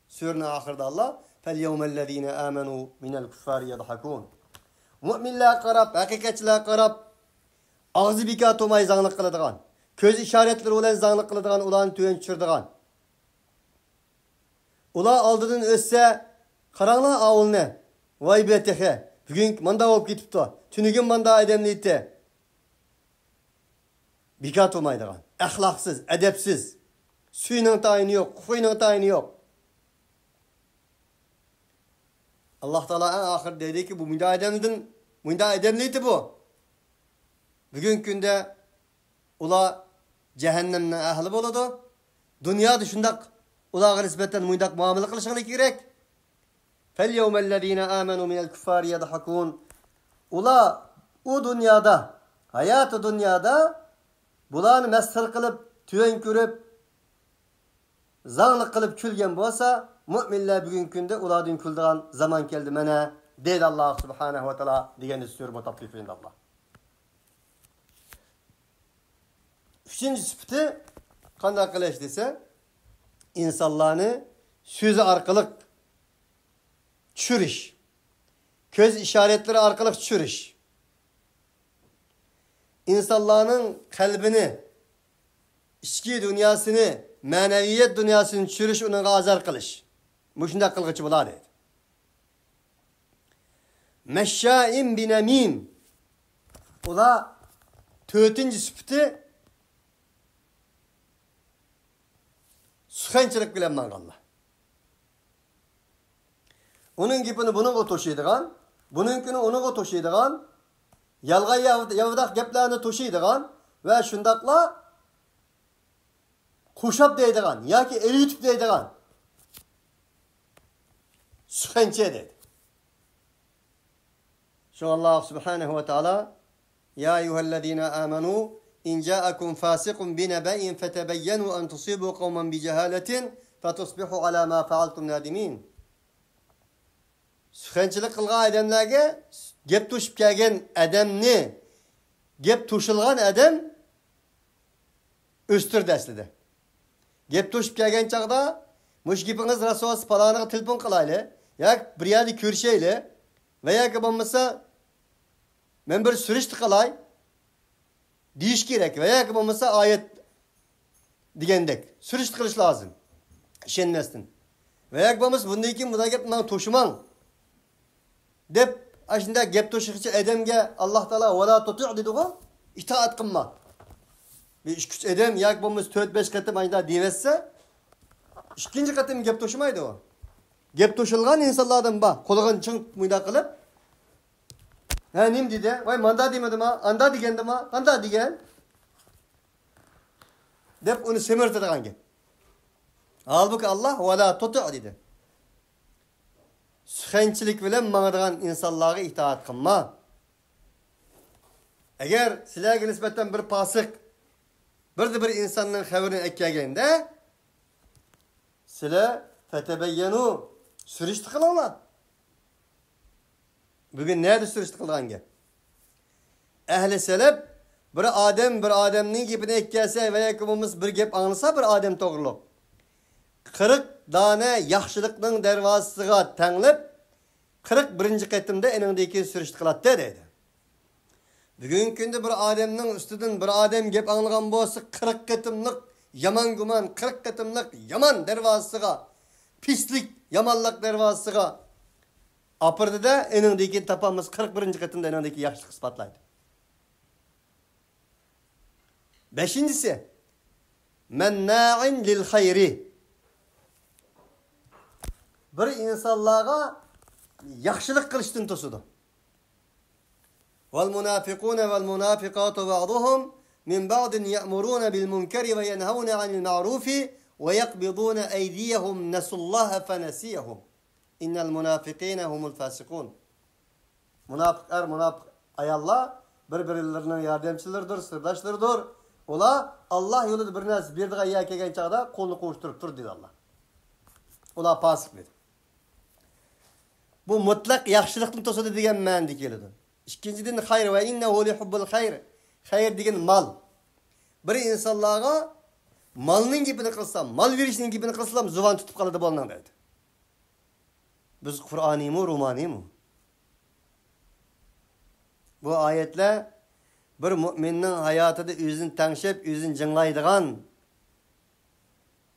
[SPEAKER 2] Sürün ahirde Allah فَالْيَوْمَ الَّذ۪ينَ آمَنُوا مِنَ الْكُفَّارِ يَضْحَكُونَ. Müminler qarab, hakikatçiler qarab, ağzı bika tomay zanlık kılıdığan, köz işaretleri olan zanlık kılıdığan, ulan tüyen çürdüğan. Ula aldıdın össe, karanlığa ağıl ne? Vay betehe. Bugün manda olup gitipti. Tünügün manda edemliydi. Bikat olmaydıgan. Ahlaksız, edepsiz. Suyunun tayini yok, huyunun tayini yok. Allah Teala en ahir dedi ki bu münda edemliydi bu. Bugün günde ula cehennemden ahli boladı. Dünya dışında ula nisbeten mündak muamele kılışını gerek. فَالْيَوْمَ الَّذ۪ينَ آمَنُوا مِنَ الْكُفَّارِ يَضْحَكُونَ. Ula o dünyada, hayatı dünyada bularını meshir kılıp, tüyen kürüp, zanlık kılıp külgen bolsa, müminler bugün günde uladın küldüğün zaman geldi mene, deydi Allah subhanehu ve teala diyen istiyor bu taklifinde Allah. Üçüncü sıfatı, kandak kılıç dese, insanlarını sözü arkalık çürüş. Köz işaretleri arkalık çürüş. İnsanların kalbini, içki dünyasını, maneviyet dünyasını çürüş, onu azar kılış. Bu şunda kılgıcı bular dedi. Meşşâim binemîm. O da dördüncü sıfatı sıkınçılık bilen mangallah. Onun gibini bunun toşuyduğun, bununkini onun toşuyduğun, yalgay yavdak geplerini toşuyduğun ve şundakla kuşap deydiğin, ya ki eriyitip deydiğin sıkınçı dedi. Şu Allah subhanehu ve teala ya eyyühellezine amenu in ca'akum fasiqun binebe'in fetebeyyenu en tusibu kavmen bi cehaletin fetusbihu ala ma faaltum nadimin. Sıkınçılık kılgan adamlarga gep tuşup kelgen adamni, gep tuşulgan adam östürdü aslida. Gep tuşup kelgen çağda muş gipiniz rasos palanığı telefon kılaylı Ya bir yerde körşeyle veya ki olmasa ben bir sürüştü kalay deyiş gerek veya ki olmasa ayet digendek sürüştü kılış lazım. İşenmezsin. Veya ki olmasa bunda kim buna gep bana toşuman dep aşında gep toşukçu edemge Allah Teala ve la tutu' dedi o itaat kılma. Bir üç edem ya ki olmasa 4-5 katım aşında divesse ikinci katım gep toşumaydı o. Gep toşulgan insanlardan bak kolgan çıng muyda kılıp ha nim dedi vay manda demedim ha anda digendim ha anda digen dep onu semirtedigan gep. Halbuki Allah ve la tutu' dedi. Süxençilik bilen mağdırgan insanlara itaat kılma. Eğer sizlerge nisbeten bir pasık bir insanın haberini ekkegende sizler fetebeyyenu sürüştü kılınlar. Bugün nerede sürüştü kılgan gep? Ehli selep bir ademnin gepini ekkelse veya kimimiz bir gep anlasa bir adem toğruluk. 40 tane yaxşılıkның dervasıga tanlip 41. qetimde enindeki sürüştü kılattı dedi. Bugün günde bir ademnin üstüden bir adem gep anlagan bolsa 40 qetimlik yaman guman 40 qetimlik yaman dervasıga pislik yamanlık dervasıga apırdı da enindeki tapamız 41. qetimde enindeki yaxşılık ispatlaydı. Beşincisi menna'in lil hayri. Bir insanlığa yaxşılık kılıştın tosudu. Vel munafikune vel munafikatu ba'duhum min ba'din ya'muruna bil munkeri ve yenhavuna anil ma'rufi ve yakbiduna eydiyehum nesullaha fenesiyehum. İnnel munafikine humul fasikun. Münafık ayallar birbirlerinin yardımcılarıdır, sırdaşlarıdır. Ola Allah yolunda bir nas bir daha yer kelgen çağda kolunu koşturup dur dedi Allah. Ola pasık dedi. Bu mutlak yaxşılıkın tosudu degen ma'nida keladi. İkinciden hayr ve innehu li hubbul hayr. Hayr degen mal. Bir insanlarga malning gepini qilsam, mal verishning gepini qilsam zuvan tutib qoladi bo'lgan dedi. Biz Qur'oniymi, romaniymi? Bu ayetler bir müminning hayotida o'zini tangshab, o'zini jinglaydigan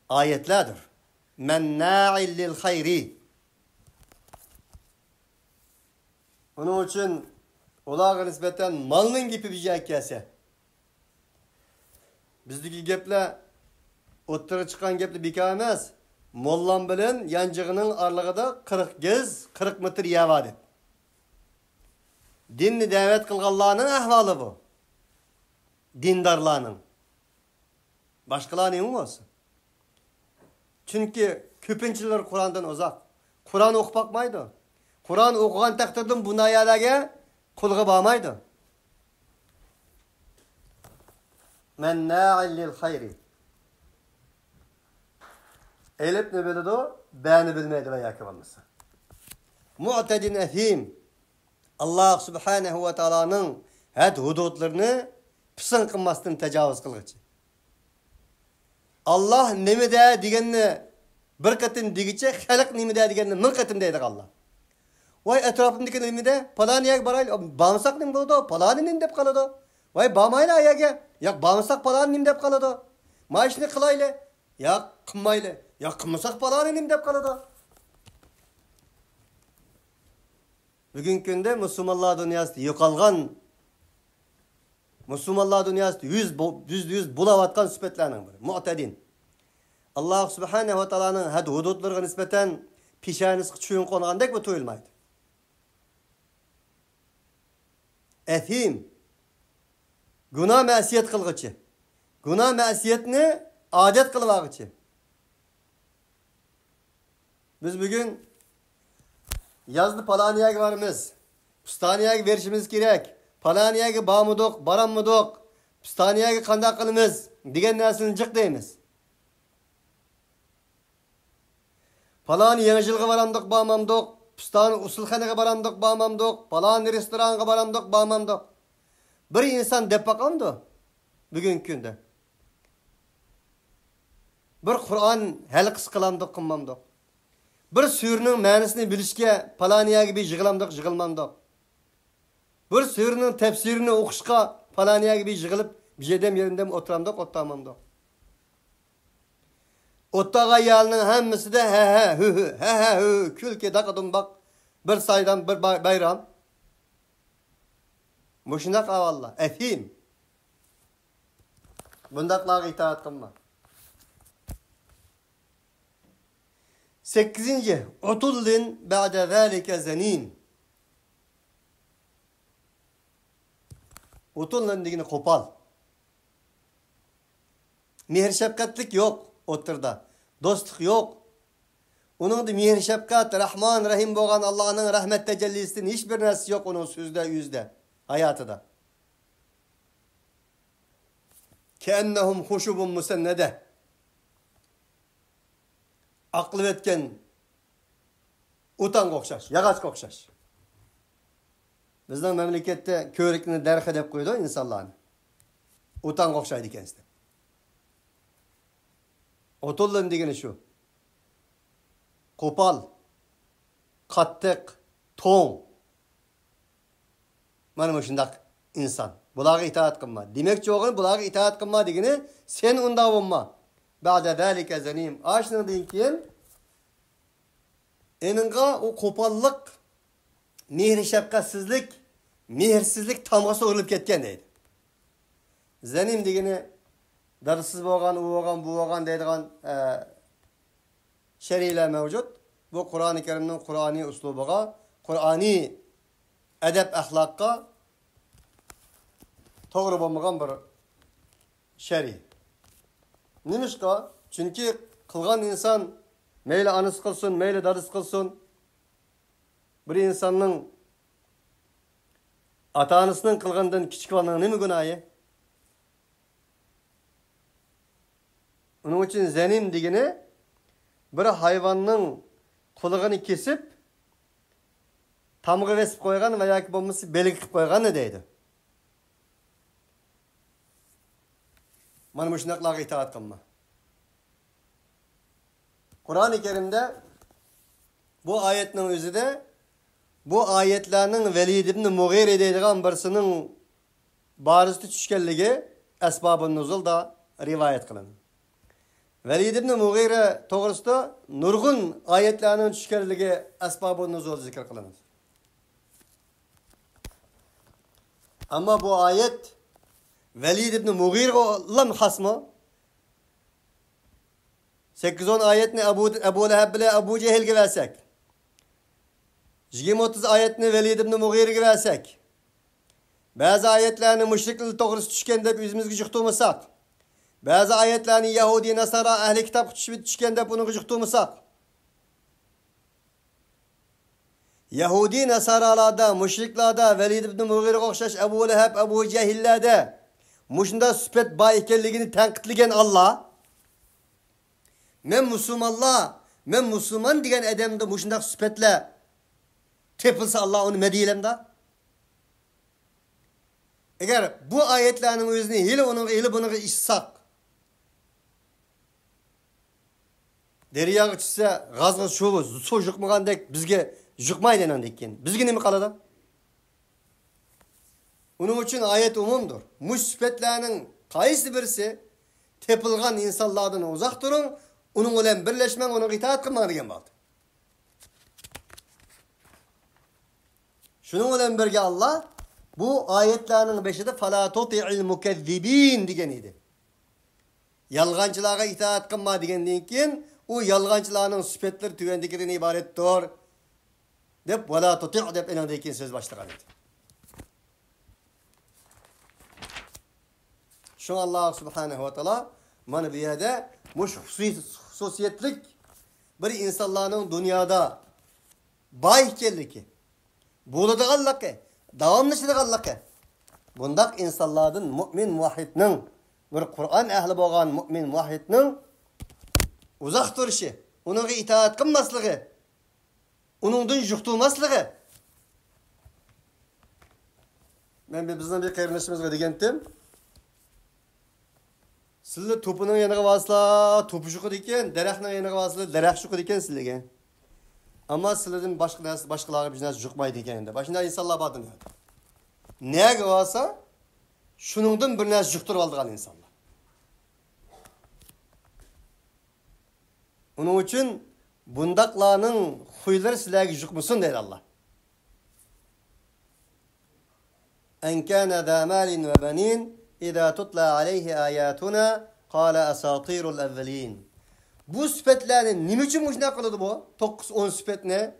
[SPEAKER 2] ayetlerdir. Menna'il lil hayri. Onun için ularga nisbeten malning gepi bize kelse. Bizdeki gepler o'ttiri chiqqan gepli bekor emas. Mollam bilan yanjig'ining arlig'ida 40 gez, 40 metr yava deb. Dinni da'vat qilganlarning ahvoli bu. Dindarlarning. Boshqalarning bo'lsin. Chunki ko'pinchalar Qur'ondan uzoq. Qur'on o'qib bakmaydi. Qur'on o'qigan taqdirda bu nayalarga qo'lga bormaydi. Menna'il lil hayri. Elip ne bildi o? Beni bilmedi ve yakıvamızsa. Mu'tedin ethim. Allah subhanehu ve ta'ala'nın had hududlarını pısın kılmasını tecavüz kılgıcı. Allah nemi de digenini bir katın digiçe, halk nemi de digenini mil katın deydik Allah. Vay etrafındaki nemi de palani yak barayla, bağımsak nemi buldu, palani nemi dep kalıdı. Vay bağmayla ayağa, yak bağımsak palani nemi dep kalıdı. Maaşını kılayla, yak kımmayla. Ya kımısak palanıyım dep kalıdı. Bugün günde Müslümanlar dünyasında yokalgan, Müslümanlar dünyasında yüz bulavatkan süpetlerinin biri. Mu'tedin. Allah subhanehu ve ta'ala'nın had hududlarına nispeten pişaniz çuyun konağındaki bu tuyulmaydı. Ethim. Günah mesiyet kılgıcı. Günah mesiyetini adet kılvağıcı. Biz bugün yazdı palaniyaga varımız. Pistaniyaga verişimiz gerek. Palaniyaga bağmıdık, baranmıdık. Pistaniyaga kandak kılımız. Digen nersini cık deyimiz. Palani yanıcılığa varamdık, bağmamdık. Pistani usulxanaga baramdık, bağmamdık. Palani restoranga baramdık, bağmamdık. Bir insan dep bakamdı. Bugün günde. Bir Kur'an halqıs kılamdık, kılmamdık. Bir sürünün ma'nosini bilishga palaniya gibi yig'ilamdiq, yig'ilmandiq. Bir sürünün tefsirini o'qishga palaniya gibi yig'ilib, bir yerden o'tiramdiq, o'ttamamdiq. O'ttaga yalının hammasi de he külke daqadım bak. Bir saydan bir bayram. Muşunaq avalla, efim. Bundaqlarga itaat qilma. 8. Utullin ba'da zalika zanin. Utullin degani qo'pol. Mehr shafqatlik yo'q o'tirda. Dostlik yo'q. Onun da mehr shafqat, Rahman, Rahim bo'lgan Allohning rahmat tajallisidan hech bir narsa yo'q uning so'zda, yuzda, hayotida. Kennahum hushubun musannada. Aqlı etken utan qo'xshash, yag'och qo'xshash. Bizning mamlakatda ko'rikni darxa deb qo'ydi insonlarni. Utan qo'xshaydi ekansiz. Otullin degani shu. Qo'pol, qattiq, to'ng. Mana shundaq inson. Bularga itoat qilma. Demakchi o'g'il bularga itoat qilma degani sen unda bo'lma. Ba'da zalika zanim. Ashnadan keyin eninga o qo'pollik, mehr shafqatsizlik, mehirsizlik tamg'asi urilib ketgan deydi. Zanim degani darsiz bo'lgan, u bo'lgan, bu bo'lgan deydigan shari'lar mavjud. Bu Qur'oni Karimning Qur'oniy uslubiga, Qur'oniy adab axloqqa to'g'ri bo'lmagan bir shariy. Nimishqa? Chunki qilgan inson mayli anis qilsin, mayli daris qilsin, bir insonning ata-onasining qilgandan kichik bo'lgan nima gunohi? Onun için zanim degani bir hayvanning qulig'ini kesib, tamg'i besib qo'ygan va yoki bo'lmasa belgi qilib qo'ygan deydi. Mana shunaqlarga itoat qilma. Qur'oni Karimda bu oyatning o'zida bu oyatlarning Velid ibn Mughira deydigan birisining barisida tushganligi asbobun nuzulda rivoyat qilindi. Velid ibn Mughira to'g'risida nurg'un oyatlarning tushganligi asbobun nuzul zikr qilindi. Ammo bu oyat Velid ibn Mughira lam xasmo 8-10 ayetni Abu Lahab bilan Abu Cehilga versak. 20-30 ayetni Velid ibn Mughiraga versak. Bazı ayetlarni müşriklar to'g'risida tushgan deb o'zimizga juqtirmasak. Bazı ayetlarni Yahudi, Nasara, ahli kitob tushgan deb uni juqtirmasak. Yahudi, Nasaralarda, müşriklarda Velid ibn Mughiraga o'xshash Abu Lahab, Abu Cehillarda mushunda sifat bor ekanligini tanqidlagan Allah men Müslüman degan adamda mushundaq sifatlar tepilsa Allah onu mediyelemda. Eğer bu ayetlerinin özünü hili bunu işsak deriyaga tushsa g'azg'iz sho'vi suv juqmagandek bizga juqmaydi ekan. Bizga nima qiladi? Onun için ayet umumdur. Mush sifatlarning qaysi birisi tepilgan insonlardan uzoq turing, onun bilan birlashmang, ona itoat qilmang degan bo'ldi. Şunun bilan birga Allah bu ayetlarning 5'ida fala tuti'il mukezzibin degan edi. Yalg'onchilarga itoat qilma degandan keyin u yalg'onchilarning sifatlari tugandikidan iboratdir deb wala tuti' deb enandan keyin so'z boshlagan edi. Şu Allah subhanahu wa ta'ala mana bu yerda mush xususiyetlik bir insonlarning dunyoda boy ekanligi, bo'ladiganligi, davomlashadiganligi. Bundaq insonlardan mu'min muvahhidning, bir Qur'on ahli bo'lgan mu'min muvahhidning uzoq turishi, uningga itoat qilmasligi, uningdan juqtirmasligi. Men bizning bir qarindoshimizga degandim. Sizlar to'pining yaniga vasla, to'pi shuqid ekan, daraxtning yaniga vasla, daraxt shuqid ekan sizlarga. Ama sizlerden başkaları bir narsa juqmaydı ekende. Başında insanlar badın. Nege varsa şunundan bir narsa juqturib aldıgan insanlar. Onun için bundaklarının huyları sizlerge juqmusun deydi Allah. En kana za malin ve banin iza tutla aleyhi ayatuna qala asatirul evvelin. Bu sıfatlarını nime için müşna kılıdı bu? 9-10 sıfat ne?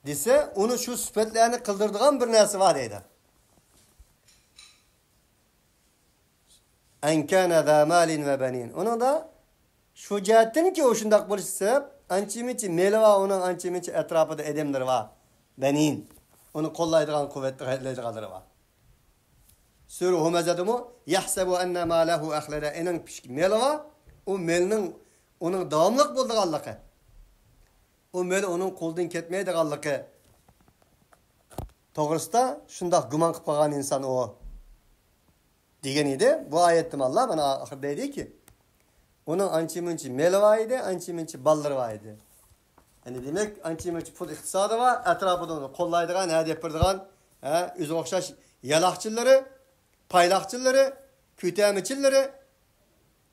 [SPEAKER 2] Dese onu şu sıfatlarını kıldırdıgan bir narsa var deydi. En kana za malin ve banin. Onu da şu cihetten ki o şundak buluşsa ançimiçi melva onun ançimiçi etrafında edemleri var. Benin. Onu kollaydıgan kuvvetlileri var. Sürü humezadı mı? Yahsebu enne ma lehu ahlede. Enin pişki melva o melinin onun davamlık bulduğallığı. O mel onun koldan ketmeydiğallığı. Doğrusu da şundak güman kıp bağan insan o. Degen idi. Bu ayettim Allah bana ahir dedi ki onun ançiminçi mel vaydı, ançiminçi balları vaydı. Yani demek ançiminçi pul iktisadı var, etrafında onu kollaydıgan, hedef birdigan, üzü okşaş yalakçıları, paylakçıları, kütemiçileri,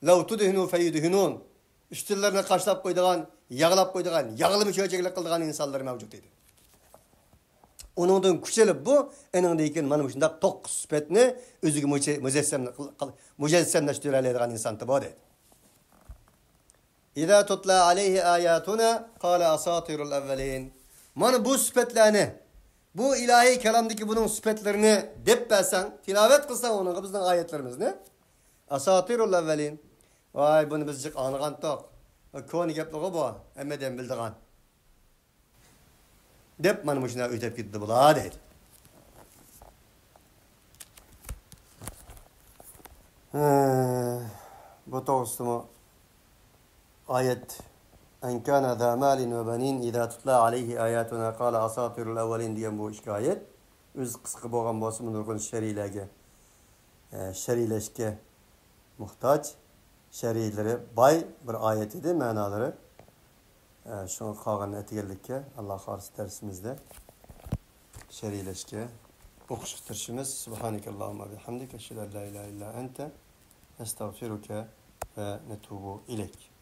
[SPEAKER 2] lav tudhinu feyudhinun. Üstlerine kaşlap koyduğan, yağlap koyduğan, yağlı müçöceklik kıldıgan insanlar mevcut idi. Onundan küçülüp bu, enindeyken manım şundak tok süpetini özüge mücessemleştirildiğin insandı bu dedi. İza tutla aleyhi ayatuna qala asatirul evvelin. Mana bu süpetlerini, bu ilahi kelamdaki bunun süpetlerini dep bersen, tilavet kılsan onun bizden ayetlerimizni. Asatirul evvelin. Vay bunu bizcik anıgan tok. Koni gepliği bu. Emmeden bildiğin. Dep mana muşuna ötep gitti bula dedi. Bu doğrusu ayet en kana za malin ve banin iza tutla aleyhi ayatuna qala asatirul evvelin diyen bu iki ayet öz kısqı bolgan bolsa nurgun şerileşke muhtaç şerileri bay bir ayet idi manaları. Şunu qalğan etigellikke Allah xalis dersimizde şerileşke okuşturuşumuz subhanakallahumma bihamdike eşhedü en la ilahe illa ente estağfiruke ve netubu ileyk.